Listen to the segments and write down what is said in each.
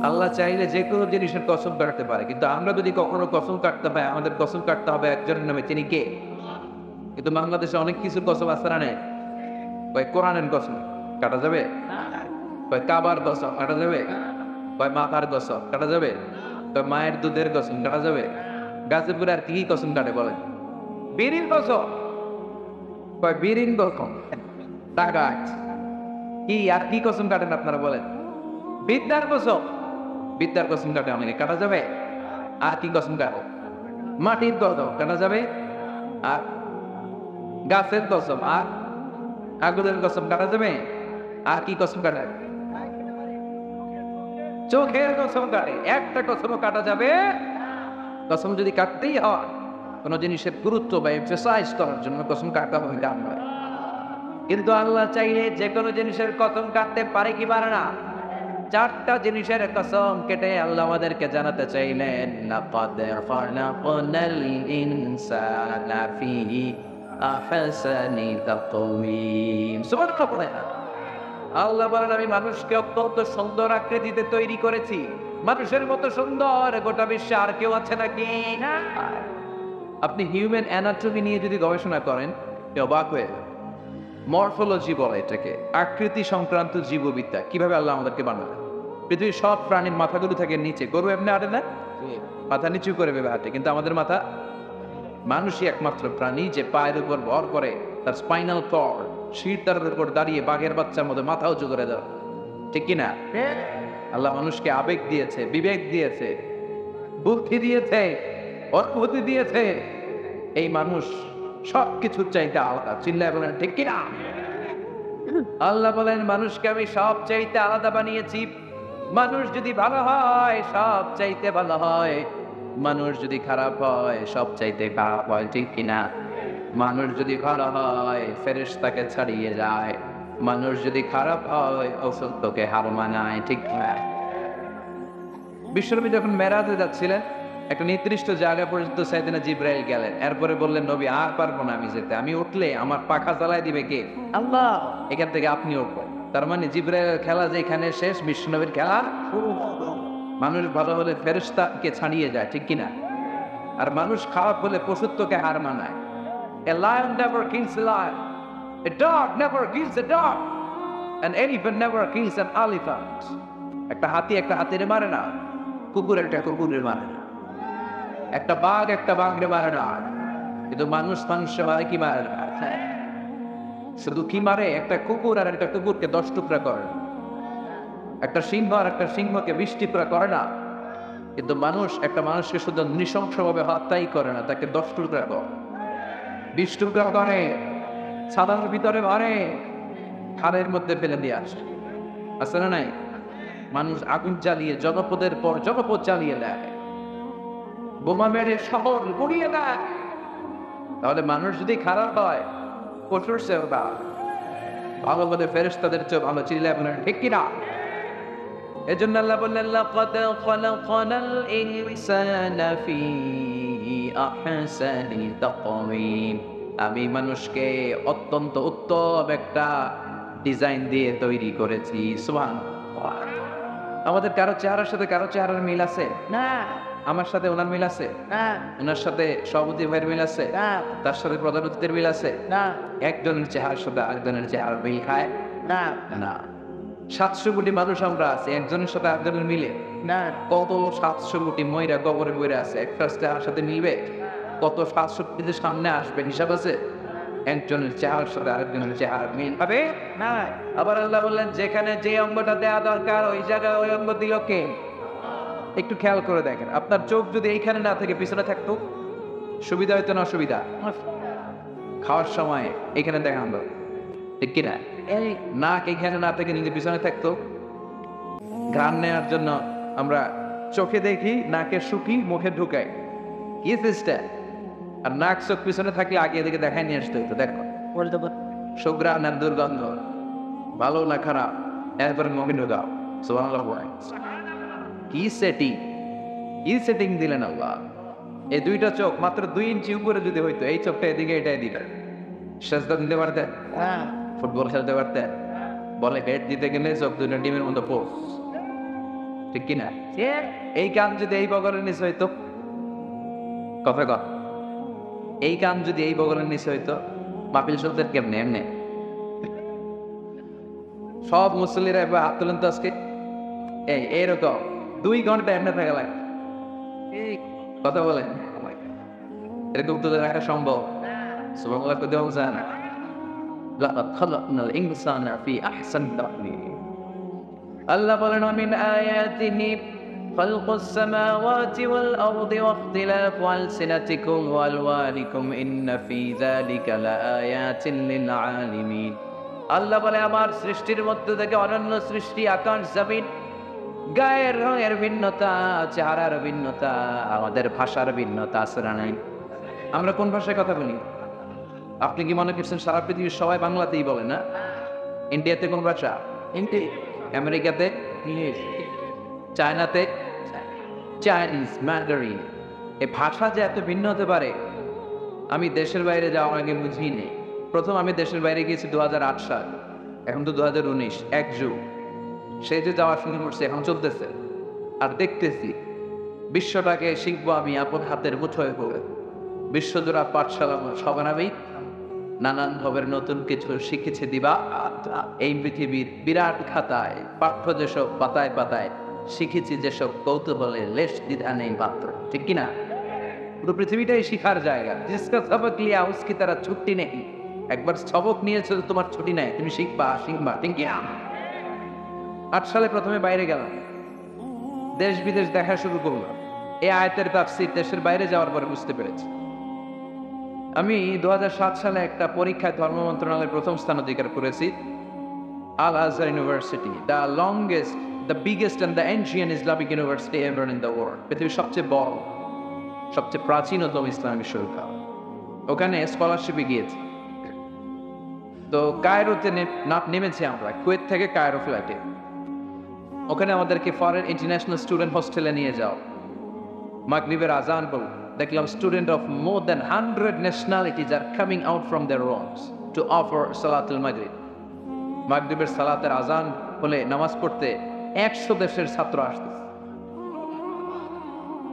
আল্লাহ চাইলে যে কোনো জিনিসের কসম কাটতে পারে, কিন্তু আমরা যদি কখনো কসম কাটতে হয়, আমাদের কসম কাটতে হবে একজনের নামে, তিনি কে? কিন্তু বাংলাদেশে অনেক কিছুর কসম আছে না নেই? কয় কোরআনের কসম কাটা যাবে, কয় কাবার কসম কাটা যাবে, কয় মাথার কসম কাটা যাবে, কয় মায়ের দুধের কসম কাটা যাবে। গাছেপুরে আর কি কসম কাটে বলেন? বিড়ির কসম, কয় বিড়ির কসম, টাকা কি আর কি কসম কাটেন আপনারা বলেন? বিদ্যার কসম, বিদ্যার কসম কাটে অনেকে, কাটা যাবে। আর কি কসম কাটে? মাটির কসম কাটা যাবে। আর গাছের কসম, আর আগুনের কসম কাটা যাবে। আর কি কসম কাটে? চোখের কসম কাটে, একটা কসমও কাটা যাবে। কসম যদি কাটতেই হয় কোন জিনিসের গুরুত্ব বা এক্সারসাইজ করার জন্য কসম কাটা হবে, কাট হয়। কিন্তু আল্লাহ চাইলে যে কোনো জিনিসের কসম কাটতে পারে কি পারে না? চারটা জিনিসের কসম কেটে আল্লাহ আমাদেরকে জানাতে চাইলেন, লাকাদ খালাকনাল ইনসানা ফি আহসানি তাকওয়িম। সুবহানাল্লাহ। আল্লাহ বলেন, আমি মানুষকে অত্যন্ত সুন্দর আকৃতিতে তৈরি করেছি। মানুষের মতো সুন্দর গোটা বিশ্বে আর কেউ আছে নাকি? না। আপনি হিউম্যান অ্যানাটমি নিয়ে যদি গবেষণা করেন, অবাক হয়ে যাবেন। মরফোলজি বলে এটাকে, আকৃতি সংক্রান্ত জীববিদ্যা। কিভাবে আল্লাহ আমাদেরকে বানালেন। পৃথিবীর সব প্রাণীর মাথাগুলো থাকে নিচে, গরু এমনি আটে না, মাথা নিচু করে ভেবে হাঁটে, কিন্তু আমাদের মাথা, মানুষই একমাত্র প্রাণী যে পায়ের উপর ভর করে, তার স্পাইনাল কর্ড শিরদাঁড়ের উপর দাঁড়িয়ে বাঘের বাচ্চার মধ্যে মাথা উঁচু করে দেওয়া, ঠিক কিনা? আল্লাহ মানুষকে আবেগ দিয়েছে, বিবেক দিয়েছে, বুদ্ধি দিয়েছে, অনুভূতি দিয়েছে। এই মানুষ সবকিছুর চাইতে আলাদা, চিল্লায় বলেন ঠিক কিনা? আল্লাহ বলেন, মানুষকে আমি সব চাইতে আলাদা বানিয়েছি। মানুষ যদি ভালো হয় সব চাইতে ভালো হয়, মানুষ যদি খারাপ হয় সব চাইতে খারাপ হয়, ঠিক কিনা? মানুষ যদি ভালো হয় ফেরেশতাকে ছাড়িয়ে যায়, মানুষ যদি খারাপ হয় অসত্যকে হার মানায়, ঠিক কিনা? বিশ্বনবী যখন মেরাজে যাচ্ছিলেন, একটা নির্দিষ্ট জায়গা পর্যন্ত সাইয়েদনা জিবরাইল গেলেন, এরপরে বললেন, নবী আর পারবো না আমি যেতে, আমি উঠলে আমার পাখা জ্বালায় দিবে কে? আল্লাহ। এখান থেকে আপনি উঠবেন। তার মানে জিবরাইলের খেলা যেখানে শেষ, বিশ্বনবীর খেলা শুরু। মানুষ ভালো হলে ফেরেশতাকে ছাড়িয়ে যায়, ঠিক কিনা? আর মানুষ খারাপ হলে পশুত্বকে হার মানায়। A lion never kills a lion, a dog never kills a dog, an elephant never kills an elephant. একটা হাতি একটা হাতিরে মারে না, কুকুর একটা কুকুরের মারে না, একটা বাঘ একটা বাঘরে মারে না, কিন্তু মানুষ মানুষে মারে কি মারে না? শুধু কি মারে? একটা কুকুর আর একটা কুকুরকে 10 টুকরা করে, একটা সিংহ আর একটা সিংহকে 20 টুকরা করে না, কিন্তু মানুষ একটা মানুষকে শুধু নৃশংসভাবে হত্যাই করে না, তাকে 10 টুকরা করে, 20 টুকরা করে, সাদার ভিতরে মারে, খালের মধ্যে ফেলে দিয়ে আসে, আছে না নাই? মানুষ আগুন জ্বালিয়ে জনপদের পর জনপদ জ্বালিয়ে দেয়, বোমা মেরে শহর গুড়িয়ে দেয়। তাহলে মানুষ যদি খারাপ হয়, পশুর চেয়েও ভালো বলে ফেরেশতাদের চেয়েও ভালো, চিল্লায় বলেন ঠিক কিনা? এজন্য আল্লাহ বললেন, লাকাদ খালাকনাল ইনসানা ফি আহসানি তাকওয়িম। আমি মানুষকে অত্যন্ত উত্তম একটা ডিজাইন দিয়ে তৈরি করেছি। সুবহানাল্লাহ। আমাদের কারো চেহারার সাথে কারো চেহারার মিল আছে না? আমার সাথে ওনার মিল আছে না? ওনার সাথে সভাপতি ভাইয়ের মিল আছে না? তার সাথে প্রধান অতিথির মিল আছে না? একজনের চেহারার সাথে আরেকজনের চেহারা মিল খায় না? না। 700 কোটি মানুষ আমরা আছি, একজনের সাথে আরেকজনের মিলে না? কত 700 কোটি ময়রা কবরে বইরা আছে, একটা চেহারার সাথে মিলবে? কত 700 কোটির সামনে আসবে, হিসাব আছে? একজনের চেহারার সাথে আরেকজনের চেহারা মিল হবে না। আবার আল্লাহ বললেন, যেখানে যে অঙ্গটা দেওয়া দরকার ওই জায়গায় ওই অঙ্গ দিল কে? একটু খেয়াল করে দেখেন, আপনার চোখ যদি এইখানে না থেকে পিছনে থাকতো, সুবিধা হইতো না অসুবিধা? খাওয়ার সময় এখানে দেখান, ঠিক কিনা? নাক এখানে না থেকে নিজে পিছনে থাকতো, ঘ্রাণ নেওয়ার জন্য আমরা চোখে দেখি, নাকে শুকি, মুখে ঢুকাই, কি সিস্টেম? আর নাক চোখ পিছনে থাকলে আগে এদিকে দেখাই নিয়ে আসতে হতো। দেখো সুঘ্রাণ আর দুর্গন্ধ, ভালো না খারাপ, এরপরে মুখে ঢুকাও। সুবহানাল্লাহ। কি সেটিং, কি সেটিং দিলেন আল্লাহ! এই দুইটা চোখ মাত্র 2 ইঞ্চি উপরে যদি হইতো, এই চোখটা এদিকে এটা এদিকে, সেজদা দিতে পারতেন? ফুটবল খেলতে পারতেন? বলে হেড দিতে গেলে চোখ দুটো ডিমের মতো পোষ। ঠিক কিনা? এই কান যদি এই বগলের নিচে হইতো, কথা কর, এই কান যদি এই বগলের নিচে হইতো, মাহফিল চলতে কেমনে? এমনে সব মুসল্লিরা এবার হাত তুলেন তো আজকে, এইরকম 2 ঘন্টা এমনি থাকা লাগে। এই কথা বলেন, এরকম তুলে রাখা সম্ভব? সুবহানাল্লাহ কই দেওয়া যায় না। লাকাদ খালাকনাল ইনসানা ফি আহসানি তাকওয়িম। আল্লাহ বলেন মিন আয়াতিহি খালকুস সামাওয়াতি ওয়াল আরদি ওয়াখতিলাফু আলসিনাতিকুম ওয়া আলওয়ানিকুম ইন্না ফি যালিকা লাআয়াতিন লিল আলিমিন। আল্লাহ বলে আমার সৃষ্টির মধ্যে থেকে অনন্য সৃষ্টি, আকাশ জমিন, গায়ের রঙের ভিন্নতা, চেহারার ভিন্নতা, আমাদের ভাষার ভিন্নতা আছে না নাই? আমরা কোন ভাষায় কথা বলি? আপনি কি মনে করছেন সারা পৃথিবীর সবাই বাংলাতেই বলে? না। ইন্ডিয়াতে কোন ভাষা? হিন্দি। আমেরিকাতে ইংলিশ। চায়নাতে চাইনিজ, ম্যান্ডারিন। এই ভাষা যে এত ভিন্ন হতে পারে আমি দেশের বাইরে যাওয়ার আগে বুঝিনি। প্রথম আমি দেশের বাইরে গিয়েছি 2008 সাল, এখন তো 2019, 1 যুগ। সে যে যাওয়া শুরু করছে, এখন চলতেছে, আর দেখতেছি বিশ্বটাকে শিখবো আমি আপন হাতের মুঠোয় করে। বিশ্বজোড়া পাঠশালা সবার আমি নানান ভাবের নতুন কিছু শিখেছে দিবা। এই পৃথিবীর বিরাট খাতায় পাঠ্য যেসব পাতায় পাতায় শিখেছি, যেসব কৌতূহলে লেশ দ্বিধা নেই মাত্র, ঠিক কিনা? পুরো পৃথিবীটাই শিখার জায়গা। জিসকা সবক লিয়া উসকি তারা ছুটি নেই। একবার সবক নিয়েছো তো তোমার ছুটি নাই, তুমি শিখবা, ঠিক কিনা? 8 সালে প্রথমে বাইরে গেলাম, দেশ বিদেশ দেখা শুরু করলাম। এই আয়াতের তাফসীর দেশের বাইরে যাওয়ার পরে বুঝতে পেরেছি। আমি 2007 সালে একটা পরীক্ষায় ধর্ম মন্ত্রণালয়ের প্রথম স্থান অধিকার করেছি। Al Azhar university, the longest, the biggest and the ancient Islamic university ever in the world. পৃথিবীর সবচেয়ে বড়, সবচেয়ে প্রাচীনতম ইসলামিক বিশ্ববিদ্যালয়। ওখানে স্কলারশিপে গিয়েছি। তো কায়রোতে নেমেছি আমরা, কুয়েত থেকে কায়রো ফ্লাইটে। ওখানে আমাদেরকে ফরেন ইন্টারন্যাশনাল স্টুডেন্ট হোস্টেলে নিয়ে যাও। মাগরিবের আজান বল, দেখলাম student of more than 100 nationalities are coming out from their rooms to offer সালাতুল মাগরিব। মাগরিবের সালাতের আজান হলে নামাজ পড়তে 100 দেশের ছাত্র আসতেছে।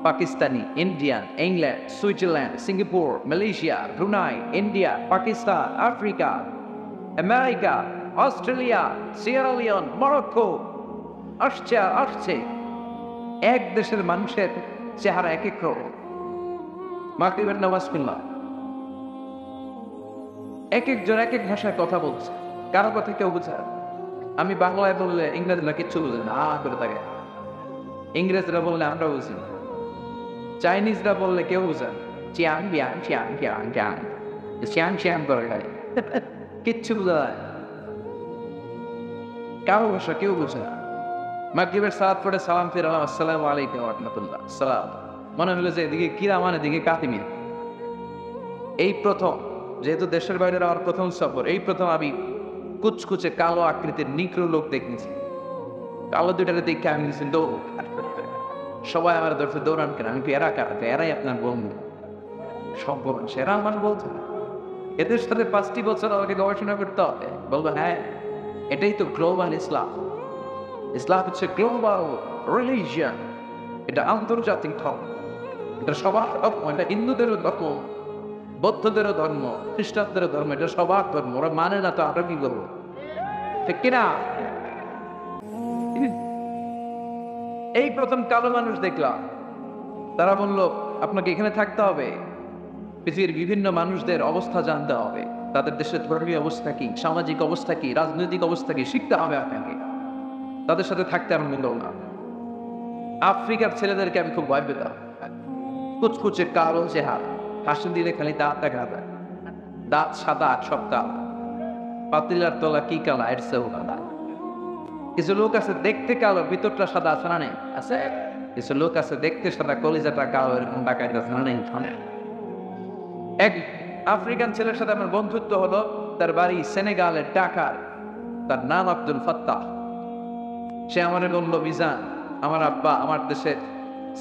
Pakistani, Indian, England, Switzerland, Singapore, Malaysia, Brunei, India, Pakistan, Africa, America, Australia, Sierra Leone, Morocco আসছে। এক দেশের মানুষের চেহারা এক এক রকম। মাগরিবের নামাজ পড়লাম, এক একজন এক এক ভাষায় কথা বলছে, কারো কথা কেউ বুঝে। আমি বাংলায় বললে ইংরেজরা কিচ্ছু বুঝে না, করে থাকে। ইংরেজরা বললে আমরা বুঝি, চাইনিজরা বললে কেউ বুঝেন, চিয়াং বিয়াং চিয়াং চিয়াং চিয়াং চিয়াং চিয়াং করে খাই, কিচ্ছু বোঝা যায়। কারো ভাষা কেউ বুঝে না। মাগরিবের সালাত পড়ে সালাম ফিরালাম, আসসালামু আলাইকুম ওয়া রাহমাতুল্লাহ। সালাম। মনে হলো যে এদিকে কিরামান, এদিকে কাতিমিন। এই প্রথম, যেহেতু দেশের বাইরে আমার প্রথম সফর, এই প্রথম আমি কুচকুচে কালো আকৃতির নিগ্রো লোক দেখেছি। কালো দুইটারে দেখে আমি দৌড়, সবাই আমার ধরছে দৌড়ান কেন? আমি কি এরা কারা? এরাই আপনার বন্ধু। সব বলুন সেরা আমার বলছে, এদের সাথে 5টি বছর আমাকে গবেষণা করতে হবে। বলবো হ্যাঁ, এটাই তো গ্লোবাল ইসলাম। ইসলাম হচ্ছে গ্লোবাল রিলিজিয়ন, এটা আন্তর্জাতিক ধর্ম, এটা সবার ধর্ম, এটা হিন্দুদেরও ধর্ম, বৌদ্ধদেরও ধর্ম, খ্রিস্টানদেরও ধর্ম, এটা সবার ধর্ম। ওরা মানে না তো আমরা কি বলবো, ঠিক কিনা? এই প্রথম কালো মানুষ দেখলাম, তারা বলল আপনাকে এখানে থাকতে হবে, পৃথিবীর বিভিন্ন মানুষদের অবস্থা জানতে হবে, তাদের দেশের ধর্মীয় অবস্থা কি, সামাজিক অবস্থা কি, রাজনৈতিক অবস্থা কি, শিখতে হবে আপনাকে। তাদের সাথে থাকতে আমি বলল না। আফ্রিকার ছেলেদেরকে আমি খুব ভয় পেতাম, কুচকুচে কালো চেহারা, হাসি দিলে খালি দাঁত দেখা যায়, দাঁত সাদা, সব কালো, পাতিলার তলা কি কালা, এর চেয়েও কালা। কিছু লোক আছে দেখতে কালো, ভিতরটা সাদা, আছে না নেই? আছে। কিছু লোক আছে দেখতে সাদা, কলিজাটা কালো, এরকম ডাকাইতে আছে না নেই? এক আফ্রিকান ছেলের সাথে আমার বন্ধুত্ব হলো, তার বাড়ি সেনেগালের ঢাকার, তার নাম আব্দুল ফাত্তাহ। সে আমার বলল, মিজান, আমার আব্বা আমার দেশের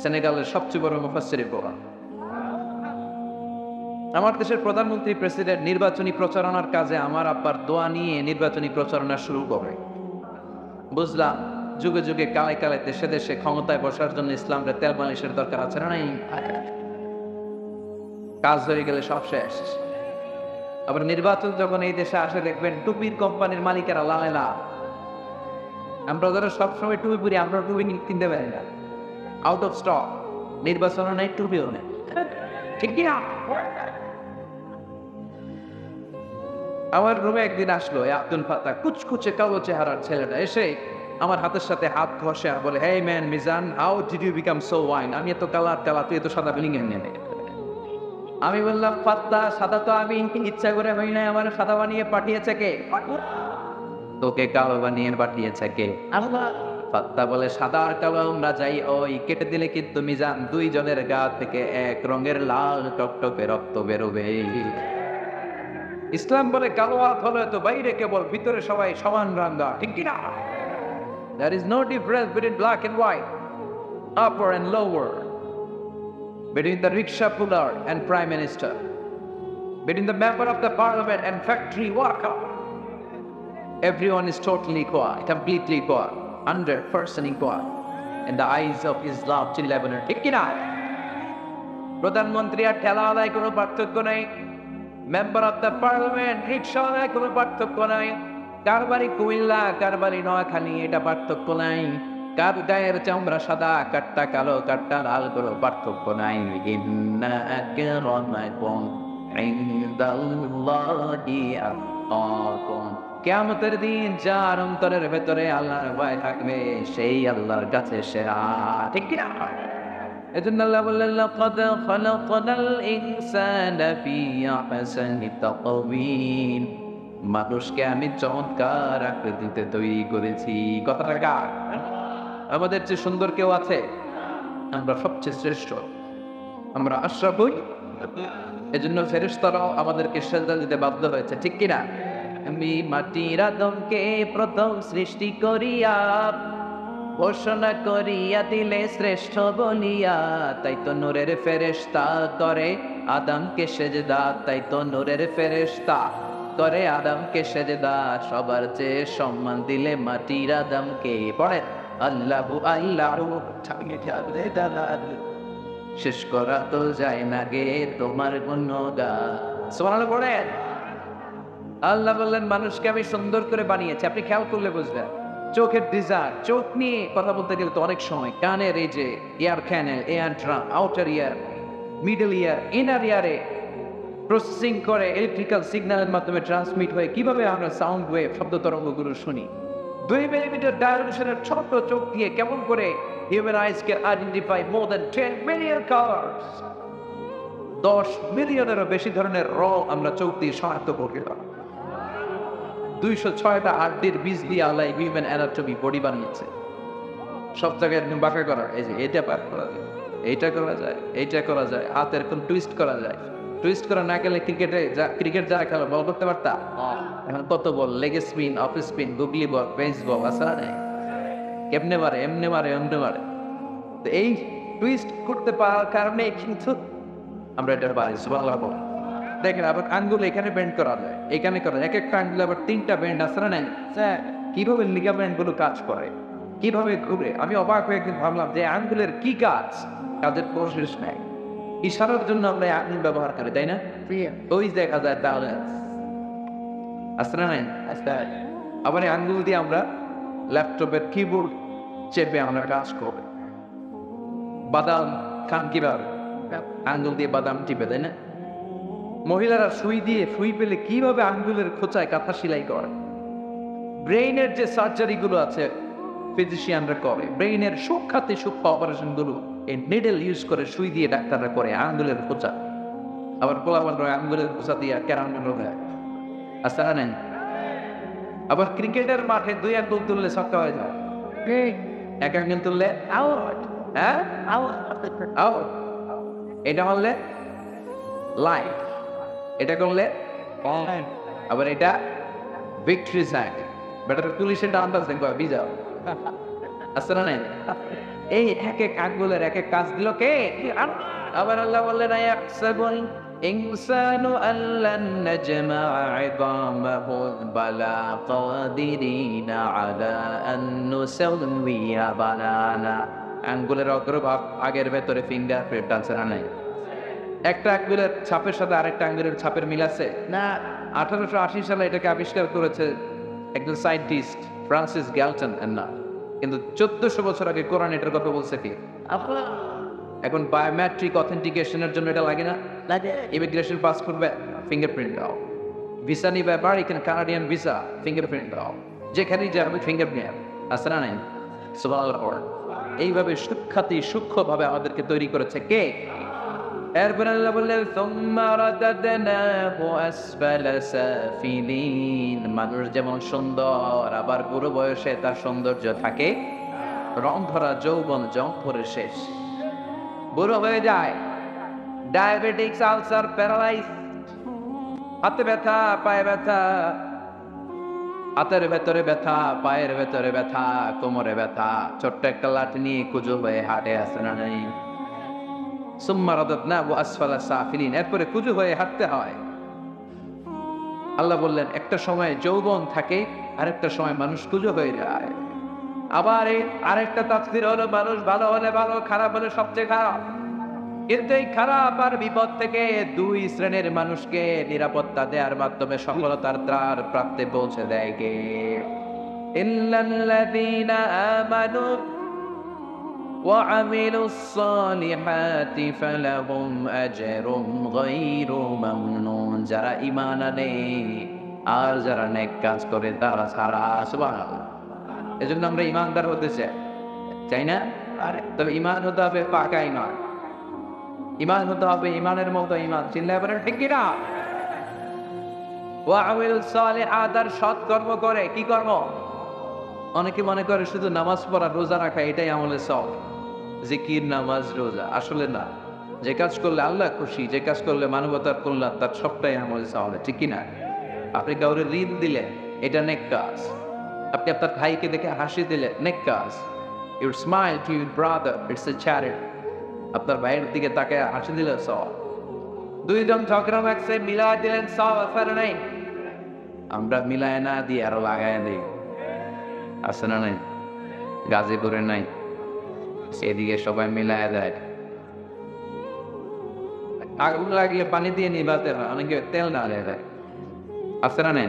সেনেগালের সবচেয়ে বড় মুফাসসির কোরআন। আমার দেশের প্রধানমন্ত্রী, প্রেসিডেন্ট নির্বাচনী প্রচারণার কাজে আমার আব্বার দোয়া নিয়ে নির্বাচনী প্রচারণা শুরু করে। বুঝলাম যুগে যুগে কালে কালে দেশে দেশে ক্ষমতায় বসার জন্য ইসলামের তেল মালিশের দরকার আছে না নাই? কাজ হয়ে গেলে সব শেষ। আবার নির্বাচন যখন এই দেশে আসে দেখবেন টুপির কোম্পানির মালিকেরা লালেলা। আমরা যারা সবসময় টুপি পরি, আমরা টুপি কিনতে পারি না, আউট অফ স্টক। নির্বাচনও নেই, টুপিও নেই, ঠিক কিনা? আমার রুমে একদিন আসলো আব্দুল ফাত্তাহ, কুচকুচে কালো চেহারার ছেলেটা, এসে আমার হাতের সাথে হাত ঘষে আর বলে, hey man Mizan, how did you become so wine? আমি এত কালার তুই এত সাদা বিলিং এনে। আমি বললাম, ফাত্তাহ, সাদা তো আমি ইচ্ছা করে হই নাই, আমার সাদা বানিয়ে পাঠিয়েছে কে? তোকে কালো বানিয়ে পাঠিয়েছে কে? আল্লাহ। ফাত্তাহ বলে, সাদা আর কালো আমরা যাই ওই, কেটে দিলে কিন্তু মিজান দুইজনের গা থেকে এক রঙের লাল টকটকে রক্ত বেরোবে। ইসলাম বলে কালো হাত হলে তো বাইরে কেবল, ভিতরে সবাই সমান রাঙ্গা, ঠিক কিনা? There is no difference between black and white, upper and lower, between the rickshaw puller and prime minister, between the member of the parliament and factory worker. Everyone is totally equal, completely equal, 100% equal in the eyes of Islam till Lebanon, ঠিক কিনা? প্রধানমন্ত্রী আর ঠেলাওয়ালায় কোনো পার্থক্য নাই, member of the parliament, রিক্সাওয়ালায় কোনো পার্থক্য নাই, কার বাড়ি কুমিল্লা কার বাড়ি নোয়াখালী এটা পার্থক্য নাই, কার গায়ের চামড়া সাদা কাটটা কালো কাটটা লাল কোনো পার্থক্য নাই। ইন্না আকরামাকুম ইনদাল্লাহি আতকাকুম। কিয়ামতের দিন যার অন্তরের ভেতরে আল্লাহর ভয় থাকবে সেই আল্লাহর কাছে সেরা, ঠিক কি না? এজন্য আল্লাহ বললেন, লাকাদ খালাকনাল ইনসানা ফি আহসানি তাকওয়িম। মানুষকে আমি চমৎকার আকৃতিতে তৈরি করেছি। কথাটা কার? আমাদের চেয়ে সুন্দর কেউ আছে? আমরা সবচেয়ে শ্রেষ্ঠ, আমরা আশরাফ হই। এজন্য ফেরেশতারাও আমাদেরকে সেজদা দিতে বাধ্য হয়েছে, ঠিক কিনা? আমি মাটির আদমকে প্রথম সৃষ্টি করিয়া ঘোষণা করিয়া দিলে শ্রেষ্ঠ বলিয়া, তাই তো নূরের ফেরেশতা করে আদমকে সেজদা, তাই তো নূরের ফেরেশতা করে আদমকে সেজদা। সবার চেয়ে সম্মান দিলে মাটির আদমকে। পড়ে আল্লাহু আল্লাহু, শেষ করা তো যায় না গে তোমার গুণগান। সুবহানাল্লাহ পড়েন। আল্লাহ বললেন, মানুষকে আমি সুন্দর করে বানিয়েছি। আপনি খেয়াল করলে বুঝবেন, চোখের ডিজাইন, চোখ নিয়ে কথা বলতে গেলে তো অনেক সময় কানের এই যে এয়ার ক্যানেল, এয়ার ড্রাম, আউটার ইয়ার, মিডল ইয়ার, ইনার ইয়ারে প্রসেসিং করে ইলেকট্রিক্যাল সিগন্যালের মাধ্যমে ট্রান্সমিট হয়ে কিভাবে আমরা সাউন্ড ওয়েভ, শব্দ তরঙ্গগুলো শুনি। 2 মিলিমিটার ডায়োমিটারের ছোট্ট চোখ দিয়ে কেমন করে হিউম্যান আইজ কে identify more than 10 million colours. 10 মিলিয়নেরও বেশি ধরনের রং আমরা চোখ দিয়ে শনাক্ত করলাম। 206টা হাড্ডির বীজ দিয়ে আল্লাহ হিউম্যান অ্যানাটমি বডি বানিয়েছে। সব জায়গায় বাঁকা করা, এই যে এটা পার করা যায়, এইটা করা যায়, এইটা করা যায়, হাতের কোন টুইস্ট করা যায়। টুইস্ট করা না গেলে ক্রিকেট যারা খেলো বল করতে পারতা? এখন কত বল, লেগ স্পিন, অফ স্পিন, গুগলি বল, বেঞ্চ বল, আসা নেই, কেমনে মারে, এমনে মারে, এমনে মারে। তো এই টুইস্ট করতে পারার কারণে কিন্তু আমরা এটা পারি। সুবহানাল্লাহ। দেখেন, আবার আঙ্গুল এখানে বেন্ড করা যায়, এখানে করা যায়, এক একটা আঙ্গুল আবার 3টা বেন্ড আসে না? কিভাবে লিগামেন্ট গুলো কাজ করে, কিভাবে ঘুরে, আমি অবাক হয়ে একদিন ভাবলাম যে আঙ্গুলের কি কাজ, কাজের প্রসেস নেই। ইশারার জন্য আমরা আঙ্গুল ব্যবহার করি, তাই না? ওই দেখা যায় তাহলে আসে না? আবার এই আঙ্গুল দিয়ে আমরা ল্যাপটপের কিবোর্ড চেপে আমরা কাজ করি। বাদাম খান কিভাবে? আঙ্গুল দিয়ে বাদাম টিপে, তাই না? মহিলারা সুই পেলে কিভাবে আঙ্গুলের খোঁচায় কাঁথা সেলাই করে। ব্রেইনের যে সার্জারি গুলো আছে ফিজিশিয়ানরা করে, ব্রেইনের সূক্ষ্মাতি সূক্ষ্ম অপারেশন গুলো এই নিডল ইউজ করে সুই দিয়ে ডাক্তাররা করে আঙ্গুলের খোঁচা। আবার পোলাপানরা আঙ্গুলের খোঁচা দিয়ে ক্যারামেল হয়, আচ্ছা নেন। আবার ক্রিকেটের মাঠে 2 আঙ্গুল তুললে ছক্কা হয়ে যায়, 1 আঙ্গুল তুললে আউট। হ্যাঁ, আউট। এটা হলে লাইফ, এটা করলে আবার এটা ভিক্টরি সাইন। বেটার পুলিশের আন্দাজ দেখবো বিজাও, আসছে না? নাই এই এক এক আঙ্গুলের এক এক কাজ দিল কে? আবার আল্লাহ বললেন, إنسان أن لن نجمع عظامه بلا قادرين على أن نسوي بنانا আঙ্গুলের অগ্রভাগ আগের ভেতরে ফিঙ্গারপ্রিন্ট আছে না নাই? একটা আঙ্গুলের ছাপের সাথে আরেকটা আঙ্গুলের ছাপের মিল আছে না। 1880 সালে এটাকে আবিষ্কার করেছে একজন সায়েন্টিস্ট ফ্রান্সিস গ্যালটন না, কিন্তু 1400 বছর আগে কোরআন এটার কথা বলছে কি? এখন বায়োমেট্রিক অথেন্টিকেশনের জন্য এটা লাগে না? লাগে। ইমিগ্রেশন পাসপোর্ট ফিঙ্গারপ্রিন্ট দাও, ভিসা নিবে আমেরিকান কানাডিয়ান ভিসা ফিঙ্গারপ্রিন্ট দাও, যেখানেই যাবে ফিঙ্গারপ্রিন্ট আছে না নাই? সুবহানাল্লাহ। এইভাবে সূক্ষ্মভাবে আমাদেরকে তৈরি করেছে কে? এরপর আল্লাহ বললেন সুম্মা রাদাদনাহু আসফালা সাফিলিন। মানুষ যেমন সুন্দর, আবার বুড়ো বয়সে তার সৌন্দর্য থাকে, রং ধরা যৌবন জং পরে শেষ, বুড়ো হয়ে যায়, ডায়াবেটিক্স, আলসার, প্যারালাইজ, হাতে ব্যথা, পায়ে ব্যথা, হাতের ভেতরে ব্যথা, পায়ের ভেতরে ব্যথা, কোমরে ব্যথা, ছোট্ট একটা লাঠি নিয়ে কুজো হয়ে হাঁটে আসে না নাই? সুম্মা রাদাদনাহু আসফালা সাফিলিন। এরপরে কুজো হয়ে হাঁটতে হয়। আল্লাহ বললেন একটা সময় যৌবন থাকে, আরেকটা সময় মানুষ কুজো হয়ে যায়। আবার এই আরেকটা তাফসীর হলো মানুষ ভালো হলে ভালো, খারাপ হলে সবচেয়ে খারাপ। কিন্তু এই খারাপ আর বিপদ থেকে দুই শ্রেণীর মানুষকে নিরাপত্তা দেওয়ার মাধ্যমে সফলতার দ্বার প্রাপ্তে পৌঁছে দেয় কে? ইল্লাল্লাযীনা আমানু ওয়া আমিলুস সালিহাতি ফালাহুম আজরুম গায়রু মামনুন। যারা ঈমান আনে আর যারা নেক কাজ করে তারা ছাড়া। সুবহানাল্লাহ। এজন্য আমরা ঈমানদার হতে চাই না? তবে ঈমান হতে হবে পাকা ঈমান। ঈমান হতে হবে ঈমানের মতো ঈমান। চিল্লায় বলেন ঠিক কিনা? ওয়া আমিলুস সালিহাত, আর সৎ কর্ম করে। কি কর্ম? অনেকে মনে করে শুধু নামাজ পড়া, রোজা রাখা এটাই আমলে সওয়াব, জিকির, নামাজ, রোজা। আসলে না। যে কাজ করলে আল্লাহ খুশি, যে কাজ করলে মানবতার কল্যাণ, তার সবটাই আমলে সওয়াব। ঠিক কিনা? আপনি কাউরে ঋণ দিলেন, এটা নেক কাজ। আপনি আপনার ভাইকে দেখে হাসি দিলেন, নেক কাজ। You smile to your brother, it's a charity. আপনার ভাইয়ের দিকে তাকে হাসি দিলেন সওয়াব। দুইজন ঝগড়া লাগছে, মিলায় দিলেন, সওয়াব আছে না নাই? আমরা মিলায় না দিয়ে আরো লাগায় দিই, আছে না নাই? গাজীপুরে নাই, সেদিকে সবাই মিলায় দেয়। আগুন লাগলে পানি দিয়ে নিভাতে হয়, অনেকে তেল না দেয়, আছে না নাই?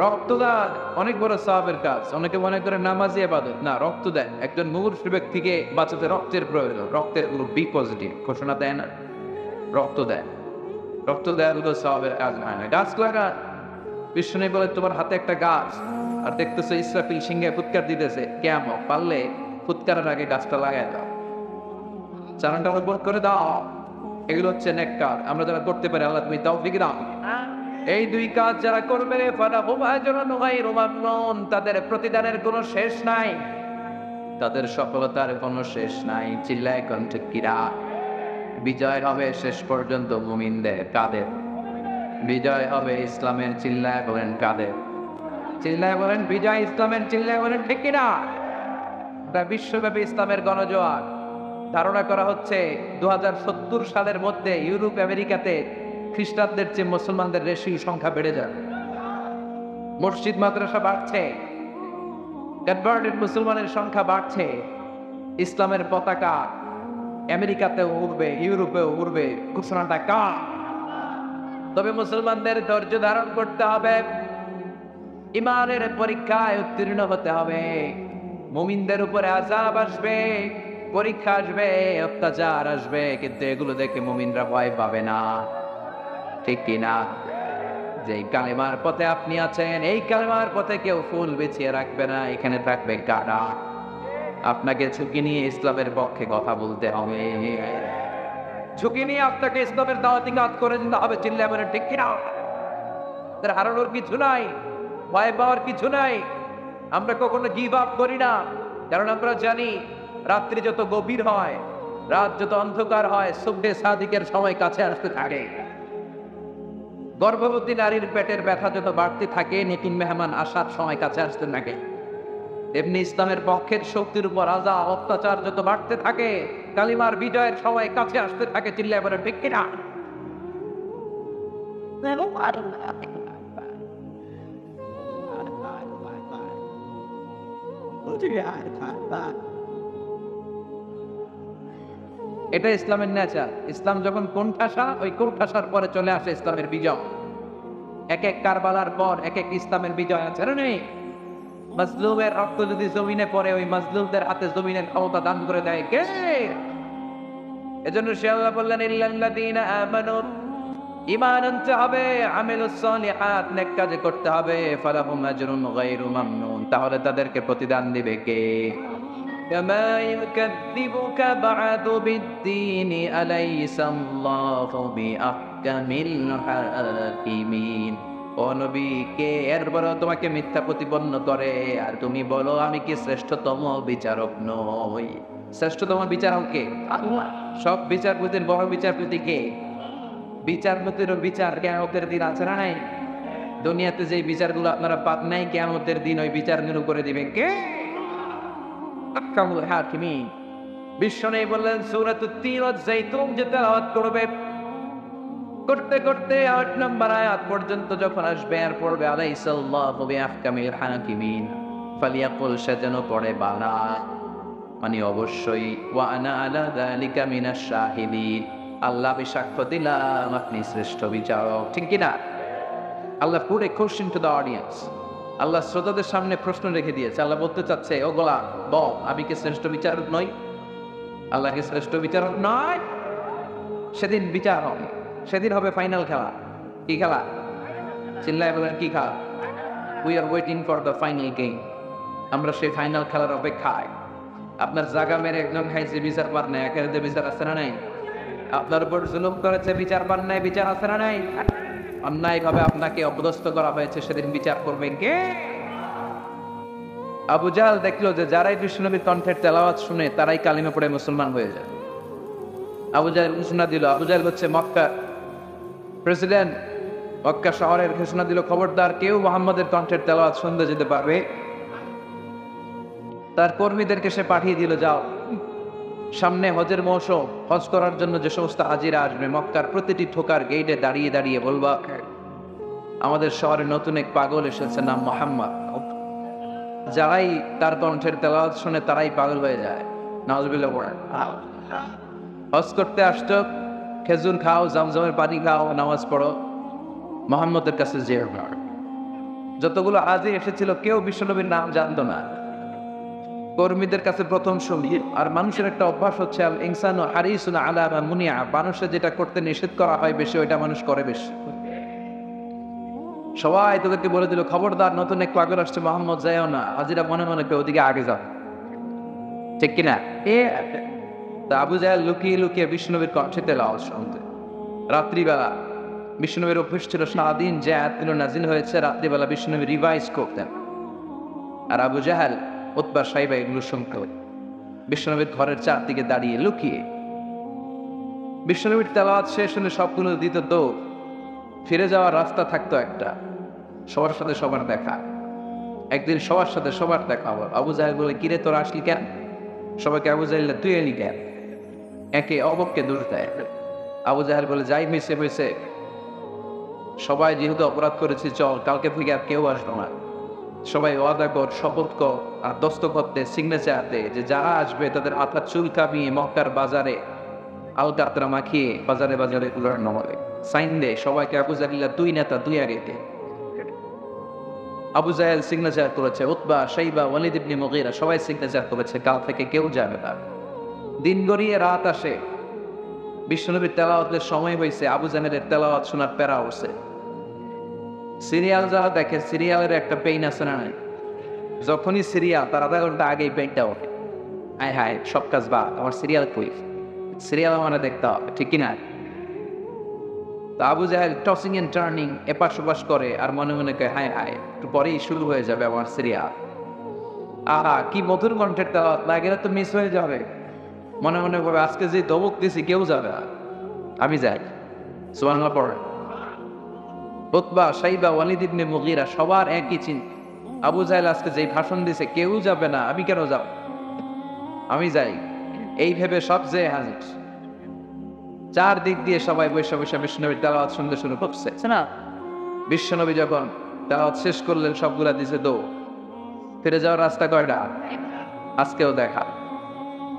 রক্তদান অনেক বড় সওয়াবের কাজ। অনেকে মনে করে নামাজি ইবাদত, না, রক্ত দেন। একজন মুমূর্ষু ব্যক্তিকে বাঁচাতে রক্তের প্রয়োজন, রক্তের বি পজিটিভ ঘোষণা দেয় না, রক্ত দেয়। রক্ত দেওয়ার হলো সওয়াবের কাজ হয় না। গাছ লাগা, বিষ্ণু বলে তোমার হাতে একটা গাছ, আর দেখতেছো ইসরাফিল সিংহে ফুৎকার দিতেছে, কেমন পারলে ফুৎকারের আগে গাছটা লাগাই দাও, চালানটা বন্ধ করে দাও। এগুলো হচ্ছে নেক কাজ। আমরা যারা করতে পারি, আল্লাহ তুমি তৌফিক দাও। এই দুই কাজ যারা করবে, ফালাহুম আজরুন গায়রু মামনুন, তাদের প্রতিদানের কোনো শেষ নাই, তাদের সফলতার কোনো শেষ নাই। চিল্লায় কোন ঠিক কিরা? বিজয় হবে শেষ পর্যন্ত মুমিনদের। কাদের বিজয় হবে? ইসলামের। চিল্লায় বলেন কাদের? চিল্লায় বলেন বিজয় ইসলামের। চিল্লায় বলেন ঠিক কিনা? বিশ্বব্যাপী ইসলামের গণজোয়ার। ধারণা করা হচ্ছে 2070 সালের মধ্যে ইউরোপ আমেরিকাতে খ্রিস্টানদের চেয়ে মুসলমানদের বেশি সংখ্যা বেড়ে যাবে। মসজিদ মাদ্রাসা বাড়ছে, কনভার্টেড মুসলমানের সংখ্যা বাড়ছে। ইসলামের পতাকা আমেরিকাতেও উড়বে, ইউরোপেও উড়বে। ঘোষণাটা কার? তবে মুসলমানদের ধৈর্য ধারণ করতে হবে, ঈমানের পরীক্ষায় উত্তীর্ণ হতে হবে। মুমিনদের উপরে আযাব আসবে, পরীক্ষা আসবে, অত্যাচার আসবে, কিন্তু এগুলো দেখে মুমিনরা ভয় পাবে না। ঠিক কিনা? যেই কালেমার পথে আপনি আছেন, এই কালেমার পথে কেউ ফুল বিছিয়ে রাখবে না, এখানে থাকবে কাঁটা। আপনাকে ঝুঁকি নিয়ে ইসলামের পক্ষে কথা বলতে হবে, ঝুঁকি নিয়ে আপনাকে ইসলামের দাওয়াতি কাজ করে দিতে হবে। চিল্লায় বলেন ঠিক কিনা? তার হারানোর কিছু নাই, ভয় পাওয়ার কিছু নাই। আমরা কখনো গিভ আপ করি না, কারণ আমরা জানি রাত্রি যত গভীর হয়, রাত যত অন্ধকার হয়, সুবহে সাদিকের সময় কাছে আসতে থাকে। গর্ভবতী নারীর পেটের ব্যথা যত বাড়তে থাকে, নেকিন মেহমান আসার সময় কাছে আসতে থাকে। এমনি ইসলামের পক্ষের শক্তির উপর আযাব অত্যাচার যত বাড়তে থাকে, কালিমার বিজয়ের সময় কাছে আসতে থাকে। চিল্লায় বলেন ঠিক কিনা? এটা ইসলামের নেচার। ইসলাম যখন কোণঠাসা, ওই কোণঠাসার পরে চলে আসে ইসলামের বিজয়। এক এক কারবালার পর এক এক ইসলামের বিজয় আছে না নেই? মাজলুমের রক্ত যদি জমিনে পড়ে, ওই মাজলুমদের হাতে জমিনের ক্ষমতা দান করে দেয় কে? এজন্য সে আল্লাহ বললেন, ইল্লাল্লাযীনা আমানু, ঈমান আনতে হবে, আমিলুস সালিহাত, নেক কাজ করতে হবে, ফালাহুম আজরুন গায়রু মামনুন, তাহলে তাদেরকে প্রতিদান দিবে কে? কামা ইউকাযযিবুকা বা'দু বিদ্দীন আলাইসাল্লাহু বিআহকামিল হাকিমিন। ও নবী, কে এরপর তোমাকে মিথ্যা প্রতিপন্ন করে আর তুমি বলো আমি কি শ্রেষ্ঠতম বিচারক নই? শ্রেষ্ঠতম বিচারক কে? আল্লাহ। সব বিচারপতির বড় বিচারপতি কে? বিচারপতিরও বিচার কিয়ামতের দিন আছে না নাই? দুনিয়াতে যে বিচারগুলো আপনারা পান নাই, কিয়ামতের দিন ওই বিচারগুলো করে দিবেন কে? আহকামুল হাকিমিন। বিশ্বনবী বললেন সূরাতুত তিন ওয়াজ যাইতুন যে তেলাওয়াত করবে, করতে করতে ৮ নম্বর আয়াত পর্যন্ত যখন আসবে আর পড়বে আলাইসাল্লাহু বিআহকামিল হাকিমিন, ফালিয়াকুল, সে যেন পড়ে বালা, মানে অবশ্যই, ওয়া আনা আলা যালিকা মিনাশ শাহিদিন, আল্লাহ আমি সাক্ষ্য দিলাম আপনি শ্রেষ্ঠ বিচারক। ঠিক কিনা? আল্লাহ put a question to the audience. আল্লাহ শ্রোতাদের সামনে প্রশ্ন রেখে দিয়েছে। আল্লাহ বলতে চাচ্ছে, ও গোলাম বল, আমি কি শ্রেষ্ঠ বিচারক নই? আল্লাহ কি শ্রেষ্ঠ বিচারক নয়? সেদিন বিচার হবে, সেদিন হবে ফাইনাল খেলা। কি খেলা? চিল্লায় বলেন কি খেলা? We are waiting for the final game. আমরা সেই ফাইনাল খেলার অপেক্ষায়। আপনার জায়গা মেরে একজন খাইছে, বিচার পান নাই, একেবারে বিচার আছে না নাই? আপনার উপর জুলুম করেছে, বিচার পান নাই, বিচার আছে না নাই? অন্যায় ভাবে আপনাকে অপদস্থ করা হয়েছে, সেদিন বিচার করবেন কে? আবু জাহল দেখলো যে যারাই বিশ্বনবীর কণ্ঠের তেলাওয়াত শুনে তারাই কালিমা পড়ে মুসলমান হয়ে যায়। আবু জাহল ঘোষণা দিল, আবু জাহল হচ্ছে মক্কা প্রেসিডেন্ট, মক্কা শহরের ঘোষণা দিল, খবরদার কেউ মুহাম্মদের কণ্ঠের তেলাওয়াত শুনতে যেতে পারবে। তার কর্মীদেরকে সে পাঠিয়ে দিল, যাও সামনে হজের মৌসুম, হজ করার জন্য যে সমস্ত হাজিরা আসবে, মক্কার প্রতিটি ঠোকার গেটে দাঁড়িয়ে দাঁড়িয়ে বলবা আমাদের শহরে নতুন এক পাগল এসেছে, নাম মুহাম্মদ। যারাই তার কণ্ঠের তেলাওয়াত শুনে তারাই পাগল হয়ে যায়। নাউজুবিল্লাহ। হজ করতে আসতো, খেজুর খাও, জমজমের পানি খাও, নামাজ পড়ো, মুহাম্মদের কাছে যেও না। যতগুলো হাজি এসেছিল কেউ বিশ্বনবীর নাম জানতো না। কর্মীদের কাছে প্রথম শুনি। আর মানুষের একটা অভ্যাস হচ্ছে আল ইনসানু হারিসুন আলা মা মুনিআ, মানুষের যেটা করতে নিষেধ করা হয় বেশি, ওইটা মানুষ করে বেশি। সবাই তোদেরকে বলে দিল, খবরদার নতুন এক পাগল আসছে, মুহাম্মদ যায়ও না। হাজিরা মনে মনে কেউ ওদিকে আগে যাও, ঠিক কিনা? তা আবু জাহেল লুকিয়ে লুকিয়ে বিষ্ণুনবীর কণ্ঠে তেলাওয়াত শুনতে। রাত্রিবেলা বিষ্ণুনবীর অভ্যেস ছিল সারাদিন যে আয়াতগুলো নাজিল হয়েছে রাত্রিবেলা বিষ্ণুনবী রিভাইজ করতেন। আর আবু জাহেল, উতবা, সাইবা এগুলো শুনতে হতো বিশ্বনবীর ঘরের চারদিকে দাঁড়িয়ে লুকিয়ে। বিশ্বনবীর তেলাওয়াত শেষ হলে সবগুলো দিত দৌড়। ফিরে যাওয়ার রাস্তা থাকতো একটা, সবার সাথে সবার দেখা। একদিন সবার সাথে সবার দেখা হলো। আবু জাহেল বলে, কিরে তোরা আসলি কেন? সবাইকে আবু জাহেল, তুই এলি কেন? একে অপরকে দোষ দেয়। আবু জাহেল বলে, যাই মিশে মিশে, সবাই যেহেতু অপরাধ করেছি, চল কালকে থেকে আর কেউ আসবো না। সবাই ওয়াদা কর, শপথ কর, আর দস্তখত দে, সিগনেচার দে যে যারা আসবে তাদের মাথার চুল কামিয়ে মক্কার বাজারে আলকাতরা মাখিয়ে বাজারে বাজারে উড়ানো হবে। সাইন দে সবাইকে। আবু জাহেল, দুই নেতা, দুই আগে। আবু জাহেল সিগনেচার করেছে, উতবা, সাইবা, ওয়ালিদ ইবনে মুগীরা সবাই সিগনেচার করেছে, কাল থেকে কেউ যাবে না। দিন গড়িয়ে রাত আসে, বিশ্বনবীর তেলাওয়াতের সময় হয়েছে, আবু জাহেলের তেলাওয়াত শোনার প্যারা উঠছে। সিরিয়াল যারা দেখে, সিরিয়ালের একটা পেইন আছে না? যখনই সিরিয়াল, তার আধা ঘন্টা আগেই পেইনটা ওঠে, হায় হায় সব কাজ বা আমার সিরিয়াল কই, সিরিয়াল মানে দেখতে হবে, ঠিক কিনা? তো আবু জাহেল টসিং এন্ড টার্নিং, এপাশ ওপাশ করে আর মনে মনে কয়, হায় হায় একটু পরেই শুরু হয়ে যাবে আমার সিরিয়াল। আহা কি মধুর কণ্ঠের তেলাওয়াত, না গেলে তো মিস হয়ে যাবে। মনে মনে ভাবে, আজকে যে দবক দিছি কেউ যাবে না, আমি যাই। সুবহানাল্লাহ পড়ে। উতবা, সাইবা, ওয়ালিদ ইবনে মুগীরা সবার একই চিন্তা। আবু জাহেল আজকে যেই ভাষণ দিছে কেউ যাবে না, আমি কেন যাব, আমি যাই। এই ভেবে সব যে হাজির। চারদিক দিয়ে সবাই বসে বসে বিশ্বনবীর তেলাওয়াত শুনতে শুরু করছে না। বিশ্বনবী যখন তেলাওয়াত শেষ করলেন সবগুলা দিছে দৌড়। ফিরে যাওয়ার রাস্তা কয়টা? আজকেও দেখা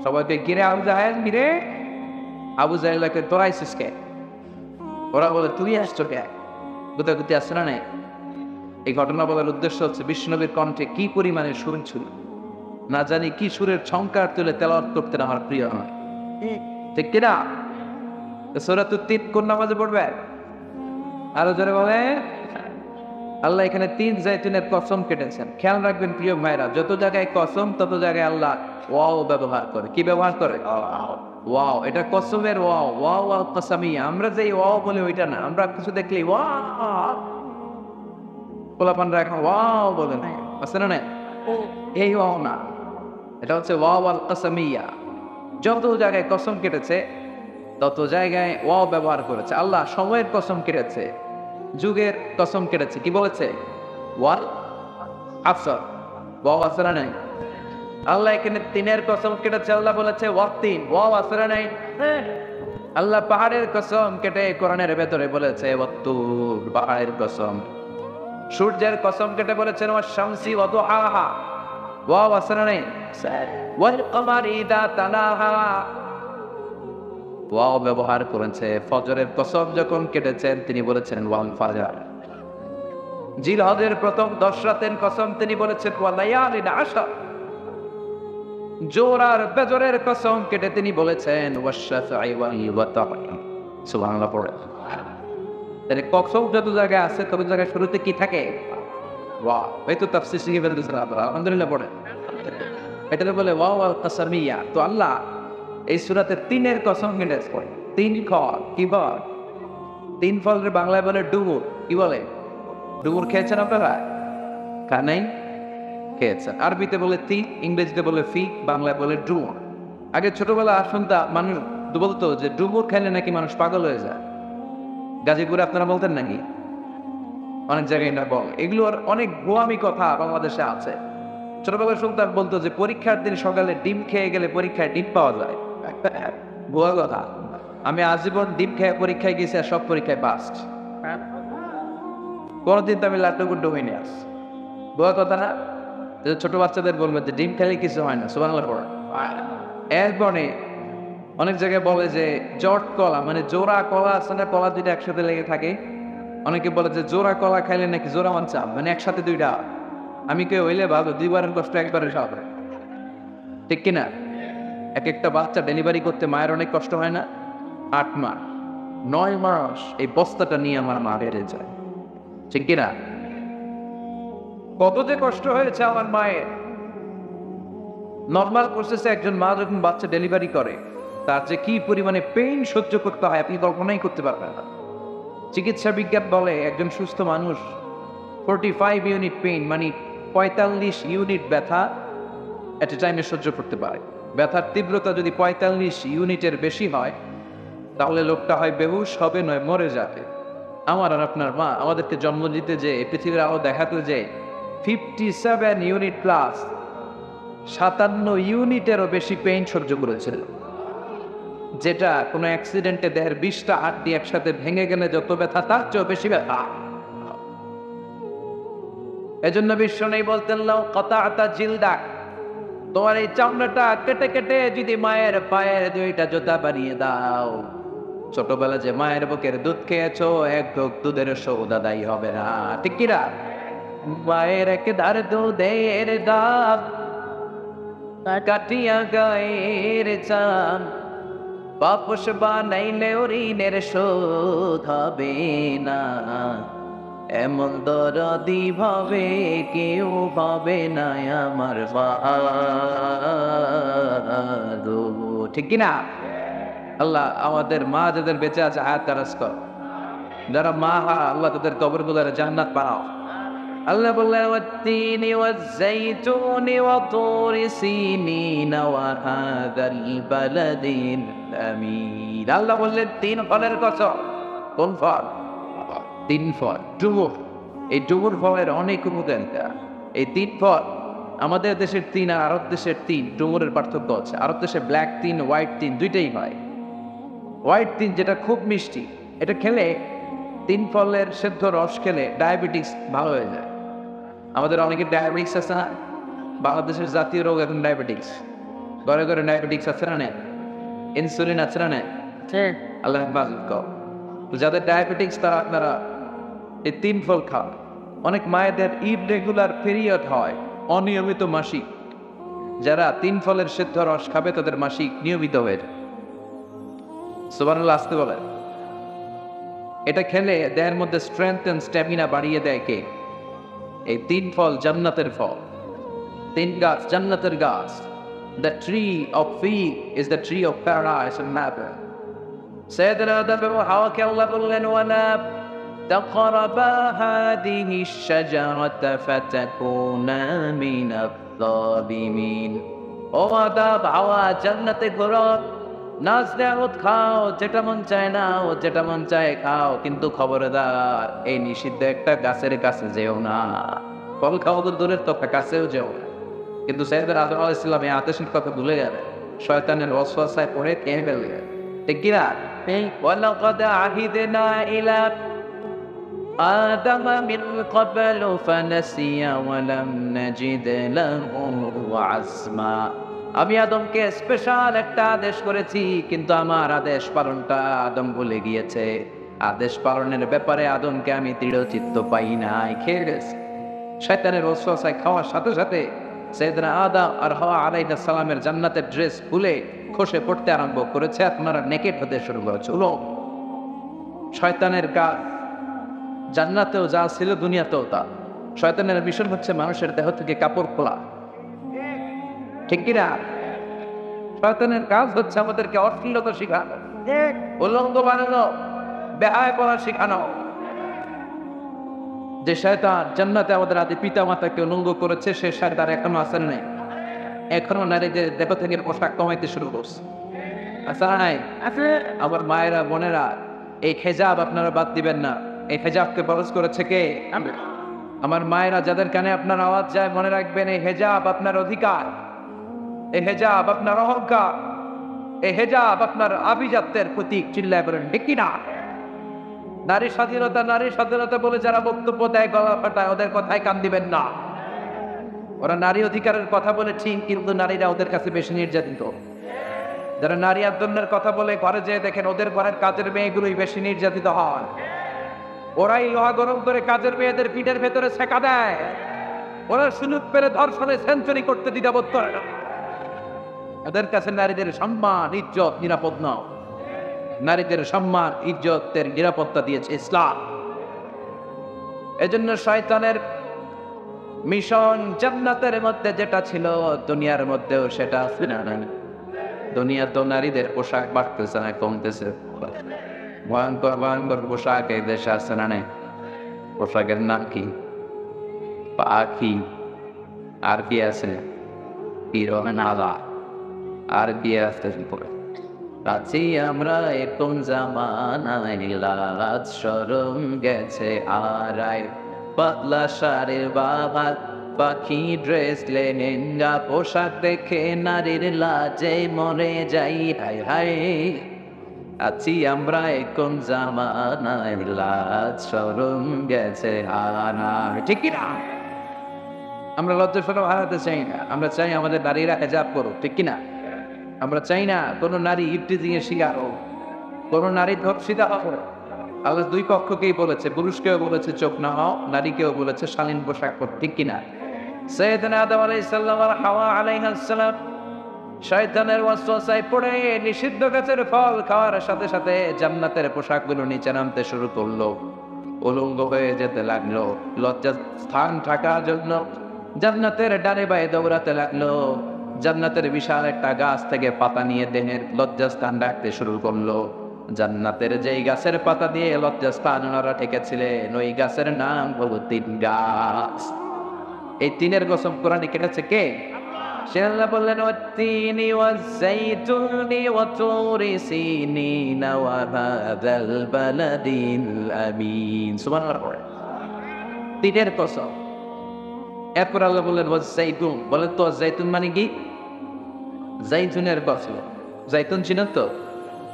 সবাইকে ঘিরে আবু জাহেল ঘিরে আবু জাহেলকে তোরাইছিস কে? ওরা বলে তুই আসছো কে? গুতাগুতি আসছে না নাই? এই ঘটনা বলার উদ্দেশ্য হচ্ছে বিশ্বনবীর কণ্ঠে কি পরিমাণে সুর ছিল, না জানি কি সুরের ঝংকার তুলে তেলাওয়াত করতে আমার প্রিয় নয়, ঠিক কিনা? সূরাতুত তিন কোন নামাজে পড়বে? আরো জোরে বলে। আল্লাহ এখানে 3 জাইতুনের কসম কেটেছেন। খেয়াল রাখবেন প্রিয় ভাইরা, যত জায়গায় কসম তত জায়গায় আল্লাহ ওয়াও ব্যবহার করে। কি ব্যবহার করে? ওয়াও। এটা কসমের ওয়াও, ওয়াও আল কসামিয়া। আমরা যে ওয়াও বলে ওইটা না, আমরা কিছু দেখলেই ওয়াও, পোলাপানরা এখন ওয়াও বলে না, আছে না? এই ওয়াও না, এটা হচ্ছে ওয়াও আল কসামিয়া। যত জায়গায় কসম কেটেছে তত জায়গায় ওয়াও ব্যবহার করেছে। আল্লাহ সময়ের কসম কেটেছে, যুগের কসম কেটেছে। কি বলেছে? ওয়াল আসর। ওয়াও আসর নাই। আল্লাহ এখানে তিনের কসম কেটেছে, আল্লাহ বলেছে ওয়াক্তিন। ওয়াও আসর নাই। আল্লাহ পাহাড়ের কসম কেটে কোরআনের ভেতরে বলেছে ওয়াত্তুর, পাহাড়ের কসম। সূর্যের কসম কেটে বলেছেন ওয়াশ শামসি ওয়া দুহাহা। ওয়াও আসর নাই। ওয়াল কমারি ইযা তালাহা। ওয়াও ব্যবহার করেছে। ফজরের কসম যখন কেটেছেন তিনি বলেছেন ওয়াল ফাজর। জিলহজের প্রথম 10 রাতের কসম তিনি বলেছেন ওয়া লায়ালিন আশর। জোর আর বেজরের কসম কেটে তিনি বলেছেন ওয়াশ শাফঈ ওয়াল ওয়াতর। সুবহানাল্লাহ পড়ে। তাহলে কসম যত জায়গায় আছে তত জায়গায় শুরুতে কি থাকে? ওয়াও। এই তো তাফসীর শিখে ফেলতেছেন আপনারা, আলহামদুলিল্লাহ পড়ে। এটা বলে ওয়াও আল কসামিয়া। তো আল্লাহ এই সূরাতে 3-এর কসম কেটেছে। 3 ফল। কি ফল? 3 ফলের বাংলায় বলে ডুমুর। কি বলে? ডুমুর খেয়েছেন আপনারা? খান নাই? খেয়েছেন। আরবিতে বলে 3, ইংরেজিতে বলে ফি, বাংলায় বলে ডুমুর। আগে ছোটবেলা শুনতাম মানুষ বলতো যে ডুমুর খেলে নাকি মানুষ পাগল হয়ে যায়। গাজীপুরে আপনারা বলতেন নাকি? অনেক জায়গায় না বল। এগুলোর অনেক গোয়ামি কথা বাংলাদেশে আছে। ছোটবেলায় শুনতাম বলতো যে পরীক্ষার দিন সকালে ডিম খেয়ে গেলে পরীক্ষায় ডিম পাওয়া যায়। ভুয়া কথা। আমি আজীবন ডিম খেয়ে পরীক্ষায় গেছি আর সব পরীক্ষায় পাস। কোনদিন তো আমি লাড্ডু গুড্ডু হইনি আস। ভুয়া কথা না? ছোট বাচ্চাদের বলবে যে ডিম খেলে কিছু হয় না। সুবহানাল্লাহ পড়ে। এরপরে অনেক জায়গায় বলে যে জট কলা, মানে জোড়া কলা আছে না, কলা দুইটা একসাথে লেগে থাকে। অনেকে বলে যে জোড়া কলা খাইলে নাকি জোড়া মানচাম, মানে একসাথে দুইটা। আমি কে হইলে ভালো, 2বারের কষ্ট একবারে সাবে, ঠিক কিনা? এক একটা বাচ্চা ডেলিভারি করতে মায়ের অনেক কষ্ট হয় না? 8 মাস 9 মাস এই বস্তাটা নিয়ে আমার মা বেড়ে যায়, ঠিক কিনা? কত যে কষ্ট হয়েছে আমার মায়ের। নর্মাল প্রসেসে একজন মা যখন বাচ্চা ডেলিভারি করে তার যে কি পরিমাণে পেইন সহ্য করতে হয় আপনি কল্পনাই করতে পারবেন না। চিকিৎসা বিজ্ঞান বলে একজন সুস্থ মানুষ 45 ইউনিট পেইন, মানে 45 ইউনিট ব্যথা এট এ টাইমে সহ্য করতে পারে। ব্যথার তীব্রতা যদি 45 ইউনিটের বেশি হয় তাহলে লোকটা হয় বেহুশ হবে, নয় মরে যাবে। আমার আর আপনার মা আমাদেরকে জন্ম দিতে যে পৃথিবীর আলো দেখাতে যে 57 ইউনিট প্লাস 57 ইউনিটেরও বেশি পেইন সহ্য করেছিল, যেটা কোনো অ্যাক্সিডেন্টে দেহের 20টা হাড্ডি একসাথে ভেঙে গেলে যত ব্যথা তার চেয়েও বেশি ব্যথা। এজন্য বিশ্ব নেই বলতেন লাও কাতাআতা জিলদাক, তোমার এই চামড়াটা কেটে কেটে যদি মায়ের পায়ের 2টা জুতা বানিয়ে দাও, ছোটবেলা যে মায়ের বুকের দুধ খেয়েছো এক ঢোক দুধের সৌদা দায়ী হবে না, ঠিক কিনা? মায়ের এক ধার দুধের দাম কাটিয়া গায়ের চাম, বাপস বানাইলে ঋণের শোধ হবে না, এমন দরদি ভাবে কেউ ভাবে না আমার মা, ঠিক কিনা? আল্লাহ আমাদের মা যাদের বেঁচে আছে হায়াত দারাজ কর, যারা মা আল্লাহ তাদের কবরগুলোর জান্নাত বানাও। আল্লাহ বললেন ওয়াত্তিনি ওয়াজ্জাইতুনি ওয়া তুরি সিনিন ওয়া হাযাল বালাদিল আমিন। আল্লাহ বললেন 3 ফলের কসম। কোন ফল? 3 ফল। ডুমুর। এই ডুমুর ফলের অনেক উপকারিতা। এই 3 ফল আমাদের দেশের 3 আর আরব দেশের 3 ডুমুরের পার্থক্য আছে। আরব দেশে ব্ল্যাক 3 হোয়াইট 3 দুইটাই হয়। হোয়াইট তিন যেটা খুব মিষ্টি, এটা খেলে, তিন ফলের সেদ্ধ রস খেলে ডায়াবেটিস ভালো হয়ে যায়। আমাদের অনেকের ডায়াবেটিস আছে না, বাংলাদেশের জাতীয় রোগ এখন ডায়াবেটিস। ঘরে ঘরে ডায়াবেটিস আছে না, নেই ইনসুলিন আছে না, নেই আল্লাহ যাদের ডায়াবেটিস তারা আপনারা এই তিন ফল খান। অনেক মায়েদের ইররেগুলার পিরিয়ড হয়, অনিয়মিত মাসিক, যারা তিন ফলের সেদ্ধ রস খাবে তাদের মাসিক নিয়মিত হয়ে যায়। সুবহানাল্লাহ আসতে বলেন। এটা খেলে দেহের মধ্যে স্ট্রেংথ এন্ড স্ট্যামিনা বাড়িয়ে দেয় কে? এই তিন ফল জান্নাতের ফল, তিন গাছ জান্নাতের গাছ। The tree of fig is the tree of paradise and heaven. سيدنا آدم وحواء الله بلن ولا تقربا هذه الشجرة فتكونا من الظالمين. ও আদম হাওয়া জান্নাতে ঘোরো, নাচ নেয়ামত খাও, যেটা মন চায় নাও, যেটা মন চায় খাও, কিন্তু খবরদার এই নিষিদ্ধ একটা গাছের কাছে যেও না। ফল খাও তো দূরের তো, কাছেও যেও না। কিন্তু সাইয়েদনা আদম আলাইহিস সালাম এই আদেশের কথা ভুলে গেলেন, শয়তানের ওয়াসওয়াসায় পড়ে খেয়ে ফেললেন। ঠিক কি না? ওয়ালাকাদ আহিদনা ইলা আদম মিন ক্বাবলু ফানাসিয়া ওয়া লাম নাজিদ লাহু আজমা। আমি আদমকে স্পেশাল একটা আদেশ করেছি, কিন্তু আমার আদেশ পালনটা আদম ভুলে গিয়েছে। আদেশ পালনের ব্যাপারে আদমকে আমি দৃঢ়চিত্ত পাই নাই, খেয়ে গেছে। শয়তানের ওয়াসওয়াসায় খাওয়ার সাথে সাথে সাইয়েদনা আদম আর হাওয়া আলাইহিস সালামের জান্নাতের ড্রেস খুলে খসে পড়তে আরম্ভ করেছে, আপনারা নেকেট হতে শুরু করেছে। শয়তানের কাজ জান্নাতেও যা ছিল দুনিয়াতেও তা। শয়তানের মিশন হচ্ছে মানুষের দেহ থেকে কাপড় খোলা, ঠিক কিনা? শয়তানের কাজ হচ্ছে আমাদেরকে অশ্লীলতা শেখানো, উলঙ্গ বানানো, বেহায় পড়া শেখানো। যে শয়তান জান্নাতে আমাদের আদি পিতা মাতাকে উলঙ্গ করেছে, সে শয়তান এখনো আসেন নাই, এখনো নারীদের দেহ থেকে পোশাক কমাইতে শুরু করছে। আচ্ছা নাই আমার মায়েরা বোনেরা, এই হেজাব আপনারা বাদ দিবেন না। এই হেজাবকে ফরজ করেছে কে? আমার মায়েরা, যাদের কানে আপনার আওয়াজ যায়, মনে রাখবেন এই হেজাব আপনার অধিকার, এই হেজাব আপনার অহংকার, এই হেজাব আপনার আভিজাত্যের প্রতীক। চিল্লায় বলেন ঠিক কিনা? নারী স্বাধীনতা, নারী স্বাধীনতা বলে যারা বক্তব্য দেয়, গলা ফাটায়, ওদের কথায় কান দিবেন না। ওরা নারী অধিকারের কথা বলে ঠিক, কিন্তু নারীরা ওদের কাছে বেশি নির্যাতিত। যারা নারী আন্দোলনের কথা বলে, ঘরে যেয়ে দেখেন ওদের ঘরের কাজের মেয়েগুলোই বেশি নির্যাতিত হয়। ওরাই লোহা গরম করে কাজের মেয়েদের পিঠের ভেতরে ছেঁকা দেয়। ওরা সুযোগ পেলে ধর্ষণে সেঞ্চুরি করতে দ্বিধাবোধ করে না। ওদের কাছে নারীদের সম্মান, ইজ্জত নিরাপদ নাও। নারীদের সম্মান, ইজ্জতের নিরাপত্তা দিয়েছে ইসলাম। এজন্য শয়তানের মিশন জান্নাতের মধ্যে যেটা ছিল, দুনিয়ার মধ্যেও সেটা আছে না? দুনিয়া তো নারীদের পোশাক বাড়তেছে না, কমতেছে। ভয়ঙ্কর ভয়ঙ্কর পোশাক এই দেশে আছে না? পোশাকের নাম কি? পাখি। আর কি আছে? পিরোনালা। আর কি আছে? আছি আমরা এরকম জামানায়, লাজ শরম গেছে আড়াই, পাতলা শাড়ির বাবা, পাখি ড্রেস, লেহেঙ্গা পোশাক দেখে নারীর লাজে মরে যাই। হায় হায়, আছি আমরা এরকম জামানায়, লাজ শরম গেছে আড়াই। ঠিক কিনা? আমরা লজ্জা শরম হারাতে চাই না। আমরা চাই আমাদের নারীরা হেজাব করুক, ঠিক কিনা? আমরা চাই না কোনো নারী ইফটিজিং এর শিকার হোক, কোনো নারী ধর্ষিতা হোক। আল্লাহ দুই পক্ষকেই বলেছে, পুরুষকেও বলেছে চোখ না হও, নারীকেও বলেছে শালীন পোশাক পর, ঠিক কিনা? সাইয়েদনা আদম আলাইহিস সালাম আর হাওয়া আলাইহিস সালাম শয়তানের ওয়াসওয়াসায় পড়ে নিষিদ্ধ গাছের ফল খাওয়ার সাথে সাথে জান্নাতের পোশাকগুলো নিচে নামতে শুরু করলো, উলঙ্গ হয়ে যেতে লাগলো। লজ্জা স্থান থাকার জন্য জান্নাতের ডানে বায়ে দৌড়াতে লাগলো। জান্নাতের বিশাল একটা গাছ থেকে পাতা নিয়ে দেহের লজ্জাস্থান রাখতে শুরু করলো। জান্নাতের যেই গাছের পাতা দিয়ে লজ্জাস্থান ওনারা ঠেকেছিলেন, ওই গাছের নাম হলো তিন গাছ। এই তিনের কসম কোরআনে কেটেছে কে? সে আল্লাহ বললেন, ওয়াত-তিনি ওয়াজ-যাইতুনি ওয়া তুরি সিনিনা ওয়া হাযাল বালাদিল আমিন। সুবহানাল্লাহ। তিনের কসম। এরপর আল্লাহ বললেন ওয়াজ-যাইতুন। বলেন তো ওয়াজ-যাইতুন মানে কি? জাইতুনের কসম। জাইতুন চিনেন তো?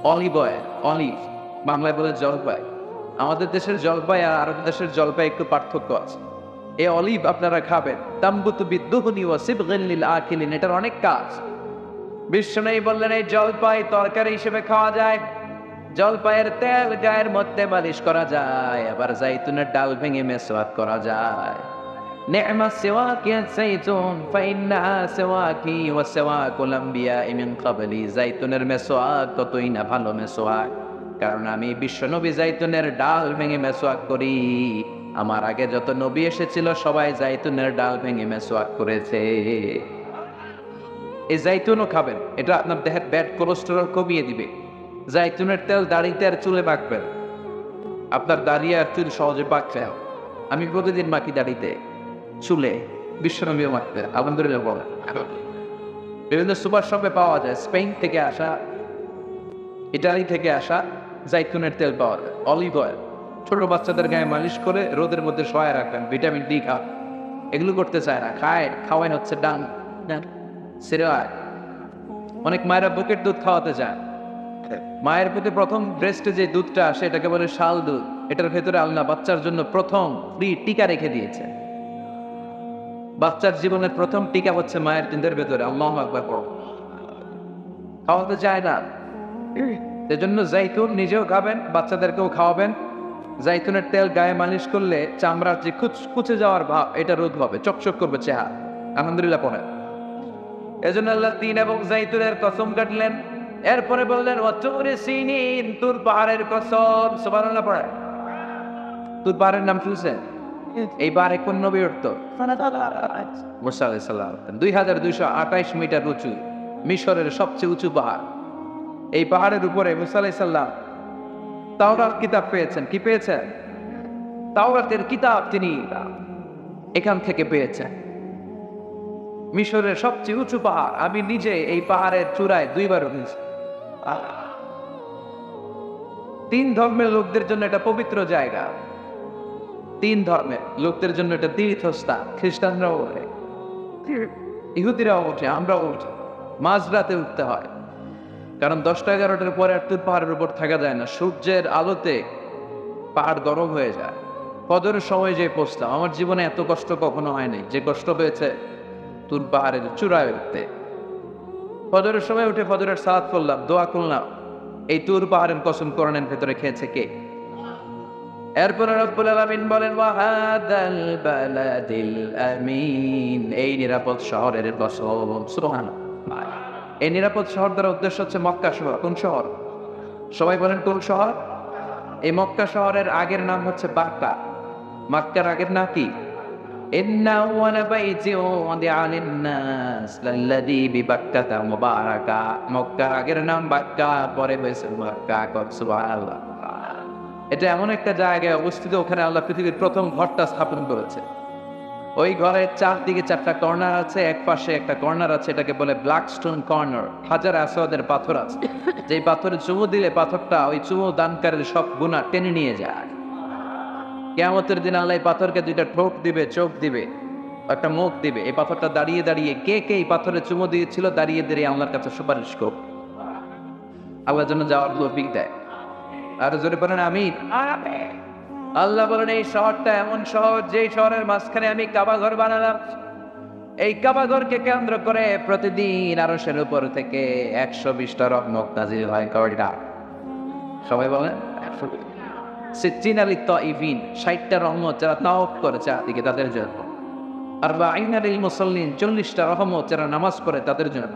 অলিভ অয়েল, অলিভ বাংলায় বলে জলপাই। আমাদের দেশের জলপাই আর আরব দেশের জলপাই একটু পার্থক্য আছে। এই অলিভ আপনারা খাবেন, তাম্বুতু বিদ্দুহনি ওয়া সিবগিন লিল আকিলিন, এটার অনেক কাজ। বিষ্ণু বললেন এই জলপাই তরকারি হিসেবে খাওয়া যায়, জলপাইয়ের তেল গায়ের মধ্যে মালিশ করা যায়, আবার জাইতুনের ডাল ভেঙে মেসওয়াক করা যায়। নি'মা সিওয়াকি যাইতুন ফাইন্নাহা সিওয়াকি ওয়া সিওয়াকুল আমবিয়াই মিন ক্বাবলি, জাইতুনের মেসওয়াক ততই না ভালো মেসওয়াক, কারণ আমি বিশ্বনবী জাইতুনের ডাল ভেঙে মেসওয়াক করি। আমার আগে যত নবী এসেছিল সবাই জাইতুনের ডাল ভেঙে মেসওয়াক করেছে। এই জাইতুনও খাবেন, এটা আপনার দেহের ব্যাড কোলেস্টেরল কমিয়ে দিবে। জাইতুনের তেল দাড়িতে আর চুলে মাখবেন, আপনার দাড়ি আর চুল সহজে পাকবে। আমি প্রতিদিন মাখি দাড়িতে, চুলে, বিশ্বনবীও মাখতেন, আলহামদুলিল্লাহ বলেন। বিভিন্ন সুপার শপে পাওয়া যায় স্পেন থেকে আসা, ইটালি থেকে আসা জাইতুনের তেল পাওয়া যায়, অলিভ অয়েল। ছোট বাচ্চাদের গায়ে মালিশ করে রোদের মধ্যে শোয়ায় রাখবেন, ভিটামিন ডি খা। এগুলো করতে চায় না, খাওয়াই হচ্ছে ডান সিরিয়াল। অনেক মায়েরা বুকের দুধ খাওয়াতে চায়, মায়ের পেটে প্রথম ব্রেস্টে যে দুধটা আসে এটাকে বলে শাল দুধ। এটার ভেতরে আল্লাহ বাচ্চার জন্য প্রথম ফ্রি টিকা রেখে দিয়েছে। বাচ্চার জীবনের প্রথম টিকা হচ্ছে মায়ের দুধের ভেতরে। আল্লাহু আকবার পড়ো, খাওয়াতে চায় না। সেজন্য জাইতুন নিজেও খাবেন, বাচ্চাদেরকেও খাওয়াবেন। জাইতুনের তেল গায়ে মালিশ করলে চামড়ার যে কুচে যাওয়ার ভাব এটা রোধ হবে, চকচক করবে চেহারা। আলহামদুলিল্লাহ পড়েন। এজন্য আল্লাহ তিন এবং জাইতুনের কসম কাটলেন, এরপরে বললেন ওয়াতুরি সিনিন, তুর পাহাড়ের কসম। সুবহানাল্লাহ পড়ে। তুর পাহাড়ের নাম শুনছেন? এই পাহাড়ে কোন নবী উঠতো? মুসা আলাইহিস সালাম। 2228 মিটার উঁচু, মিশরের সবচেয়ে উঁচু পাহাড়। এই পাহাড়ের উপরে মুসা আলাইহিস সালাম তাওরাত কিতাব পেয়েছেন। কি পেয়েছেন? তাওরাতের কিতাব তিনি এখান থেকে পেয়েছেন। মিশরের সবচেয়ে উঁচু পাহাড়, আমি নিজে এই পাহাড়ের চূড়ায় 2 বার উঠেছি। 3 ধর্মের লোকদের জন্য এটা পবিত্র জায়গা, 3 ধর্মের লোকদের জন্য এটা তীর্থস্থান। খ্রিস্টানরাও ওঠে, ইহুদিরাও ওঠে, আমরাও উঠি। মাঝরাতে উঠতে হয়, কারণ 10টা-11টার পরে আর তুর পাহাড়ের উপর থাকা যায় না। সূর্যের আলোতে পাহাড় গরম হয়ে যায়। ফজরের সময় যে পৌঁছলাম, আমার জীবনে এত কষ্ট কখনো হয়নি যে কষ্ট হয়েছে তুর পাহাড়ের চূড়ায় উঠতে। ফজরের সময় উঠে ফজরের সালাত করলাম, দোয়া করলাম। এই তুর পাহাড়ের কসম কোরআনের ভেতরে খেয়েছে কে? এরপরে রব্বুল আলামিন বলেন ওয়াহাদাল বালাদিল আমিন, এই নিরাপদ শহরের কসম। সুবহানাল্লাহ। এই নিরাপদ শহর দ্বারা উদ্দেশ্য হচ্ছে মক্কা শহর। কোন শহর? সবাই বলেন কোন শহর? এই মক্কা শহরের আগের নাম হচ্ছে বাক্কা। মক্কার আগের নাম কি? ইন্না আউওয়ালা বাইতিন ওয়াদিআ লিন-নাস লাল্লাযী বিবাক্কাতা মুবারাকা। মক্কার আগের নাম বাক্কা, পরে হয়েছে মক্কা। সুবহানাল্লাহ। এটা এমন একটা জায়গায় অবস্থিত, ওখানে আল্লাহ পৃথিবীর প্রথম ঘরটা স্থাপন করেছে। ওই ঘরের চারদিকে 4টা কর্নার আছে, এক পাশে একটা কর্নার আছে, এটাকে বলে ব্ল্যাক স্টোন কর্নার। হাজার আসওয়াদের পাথর আছে, যেই পাথরে চুমু দিলে পাথরটা ওই চুমু দানকারীর সব গুনাহ টেনে নিয়ে যায়। কিয়ামতের দিন আল্লাহ এই পাথরকে 2টা ঠোঁট দিবে, চোখ দিবে, একটা মুখ দিবে। এই পাথরটা দাঁড়িয়ে দাঁড়িয়ে কে কে এই পাথরে চুমু দিয়েছিল দাঁড়িয়ে দাঁড়িয়ে আল্লাহর কাছে সুপারিশ করব। আল্লাহর জন্য যাওয়ার তৌফিক দেয়। আর জোরে বলেন আমিন। আল্লাহ বলেন এই শহরটা এমন শহর, যেই শহরের মাঝখানে আমি কাবা ঘর বানালাম। এই কাবা ঘরকে কেন্দ্র করে প্রতিদিন আরশের উপর থেকে 120টা রহমত নাজিল হয়। কয়টা? সবাই বলেন 60 লিত তাইফিন, 60টা রহমত যারা তাওয়াফ করে চারদিকে তাদের জন্য। আর 40 লিল মুসাল্লিন, 40টা রহমত যারা নামাজ পড়ে তাদের জন্য।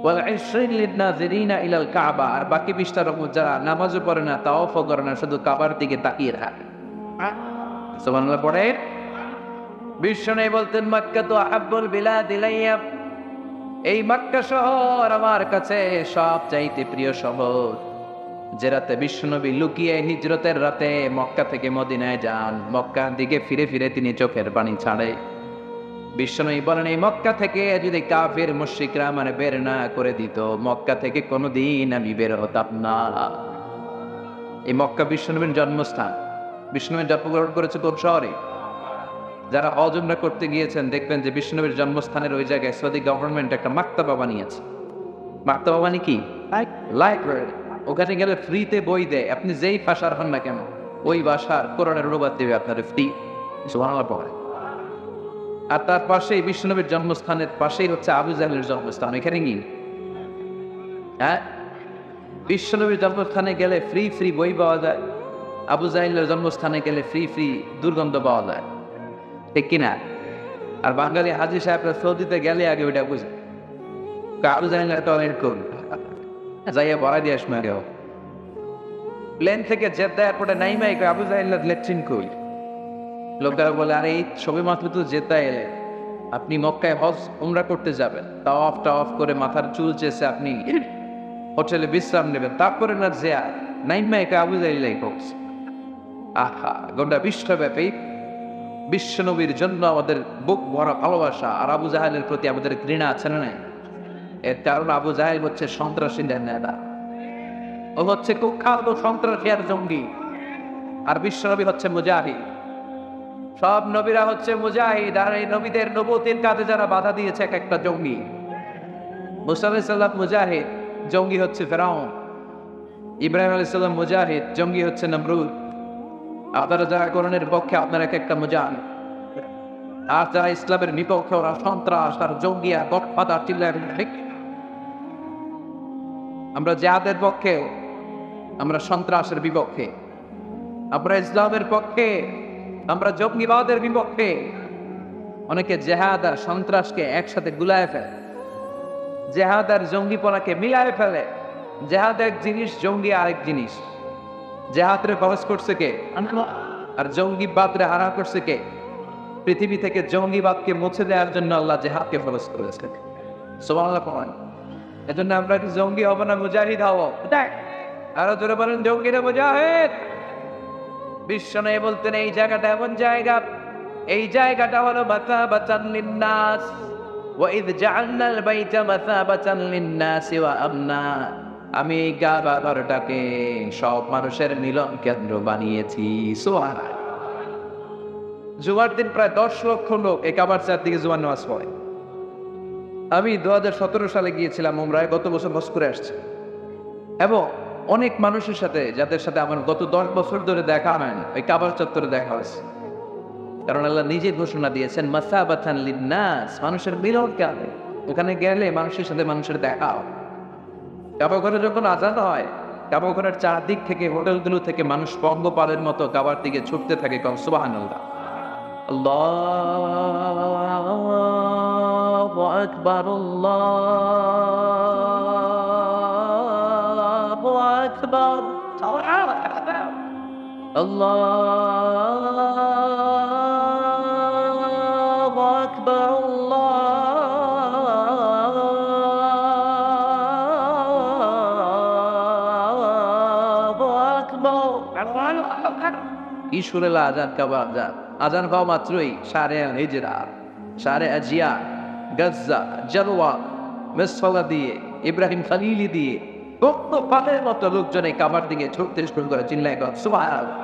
ওয়াল 20 লিন নাযিরিনা ইলাল কাবা, আর বাকি 20টা রহমত যারা নামাজও পড়ে না, তাওয়াফও করে না, শুধু কাবার দিকে তাকিয়ে থাকে। সুবহানাল্লাহ পড়ে। বিষ্ণু বলতেন মক্কা তো আহাব্বুল বিলাদ ইলাইয়া, এই মক্কা শহর আমার কাছে সবচাইতে প্রিয় শহর। যে রাতে বিশ্বনবী লুকিয়ে হিজরতের রাতে মক্কা থেকে মদিনায় যান, মক্কার দিকে ফিরে ফিরে তিনি চোখের পানি ছাড়ে। বিশ্বনবী বলেন এই মক্কা থেকে যদি কাফির মুশরিকরা মানে বের না করে দিত, মক্কা থেকে কোনোদিন আমি বের হতাম না। এই মক্কা বিশ্বনবীর জন্মস্থান। বিশ্বনবী জন্মগ্রহণ করেছে কোন শহরে? যারা হজ উমরা করতে গিয়েছেন দেখবেন যে বিশ্বনবীর জন্মস্থানের ওই জায়গায় সৌদি গভর্নমেন্ট একটা মাকতাবা বানিয়েছে। মাকতাবা মানে কি? লাইব্রেরি। ওখানে গেলে ফ্রিতে বই দেয়, আপনি যেই ভাষার হন না কেন ওই ভাষার কোরআনের অনুবাদ দেবে আপনার ফ্রি। সুবহানাল্লাহ পড়ে। আর তার পাশেই বিশ্বনবীর জন্মস্থানের পাশেই হচ্ছে আবু জাহেলের জন্মস্থান। এখানে কি হ্যাঁ, বিশ্বনবীর জন্মস্থানে গেলে ফ্রি ফ্রি বই পাওয়া যায়, আবু জাহেলের জন্মস্থানে গেলে ফ্রি ফ্রি দুর্গন্ধ পাওয়া যায়, ঠিক কিনা? আর বাঙালি হাজি সাহেবরা সৌদিতে গেলে আগে ওইটা বুঝে আবু জাহেল টয়লেট করুন যাইয়া বড়া দিয়ে আসবে আগে। প্লেন থেকে জেদ্দা এয়ারপোর্টে নাইমাই আবু জাহেলের লেট্রিন কই। লোকরা বলে আরে এই সবে মাত্র তো জেদ্দা এলে, আপনি মক্কায় হজ উমরা করতে যাবেন, তাওয়াফটা অফ করে মাথার চুল চেষে আপনি হোটেলে বিশ্রাম নেবেন, তারপরে না যেয়া নাইমাই আবু জাহেলাই হোক। আহা, গোটা বিশ্বব্যাপী বিশ্বনবীর জন্য আমাদের বুক ভরা ভালোবাসা আর আবু জাহেলের প্রতি আমাদের ঘৃণা আছে না নাই? এর কারণ আবু জাহেল হচ্ছে সন্ত্রাসীদের নেতা, ও হচ্ছে কুখ্যাত সন্ত্রাসী আর জঙ্গি, আর বিশ্বনবী হচ্ছে মুজাহিদ। সব নবীরা হচ্ছে মুজাহিদ, আর এই নবীদের নবুয়তের কাজে যারা বাধা দিয়েছে এক একটা জঙ্গি। মুসা আলাইহিস সালাম মুজাহিদ, জঙ্গি হচ্ছে ফেরাউন। ইব্রাহিম আলাইহিস সালাম মুজাহিদ, জঙ্গি হচ্ছে নমরুদ। আপনারা যারা কোরআনের পক্ষে আপনারা এক একটা মুজাহিদ, আর যারা ইসলামের বিপক্ষে ওরা সন্ত্রাস আর জঙ্গি আর গডফাদার চিল্লায়। আমরা জিহাদের পক্ষে, আমরা সন্ত্রাসের বিপক্ষে। আমরা ইসলামের পক্ষে, আমরা জঙ্গিবাদের বিপক্ষে। অনেকে জেহাদ আর সন্ত্রাসকে একসাথে গুলায় ফেলে, জেহাদ আর জঙ্গিপনাকে মিলায় ফেলে। জেহাদ এক জিনিস, জঙ্গি আরেক জিনিস। জেহাদরে খরচ করছে কে? আর জঙ্গিবাদরে হারা করছে কে? পৃথিবী থেকে জঙ্গিবাদকে মুছে দেওয়ার জন্য আল্লাহ জেহাদকে খরচ করেছে। সুবহানাল্লাহ পড়েন। এজন্য আমরা কি জঙ্গি হব না মুজাহিদ হব? আরো জোরে বলেন জঙ্গি না মুজাহিদ? বিশ্ব নয় বলতেন এই জায়গাটা এমন জায়গা, এই জায়গাটা হলো মাসাবাতান লিন্নাস, ওয়া ইয জাআলনাল বাইতা মাসাবাতান লিন্নাসি ওয়া আমনা। আমি এই কাবাটাকে সব মানুষের মিলন কেন্দ্র বানিয়েছি। সুবহানাল্লাহ। জুমার দিন প্রায় 10 লক্ষ লোক এই কাবার চারদিকে জুমার নামাজ পড়ে। আমি 2017 সালে গিয়েছিলাম উমরায়, গত বছর হজ করে আসছি, এবং অনেক মানুষের সাথে যাদের সাথে আমার গত 10 বছর ধরে দেখা হয় না, ওই কাবার চত্বরে দেখা হয়েছে। কারণ আল্লাহ নিজে ঘোষণা দিয়েছেন মাসাবাতান লিন্নাস, মানুষের মিলন কেন্দ্র। ওখানে গেলে মানুষের সাথে মানুষের দেখা হয়। কাবা ঘরে যখন আজান হয়, কাবা ঘরের চারদিক থেকে, হোটেলগুলো থেকে মানুষ পঙ্গপালের মতো কাবার দিকে ছুটতে থাকে। কম সুবহানাল্লাহ, আল্লাহু আকবার, আল্লাহু আকবার, আল্লাহু আকবার, ঈশ্বরেলা আজান কাবা আজান। আজান হওয়া মাত্রই শারে আল হিজরা, শারে আজিয়া, গাজ্জা, জারওয়া, মেসফালা দিয়ে, ইব্রাহিম খালিলি দিয়ে কত পালের মতো লোকজন এই কাবার দিকে ছুটতে শুরু করে, চিল্লায় সুবহানাল্লাহ।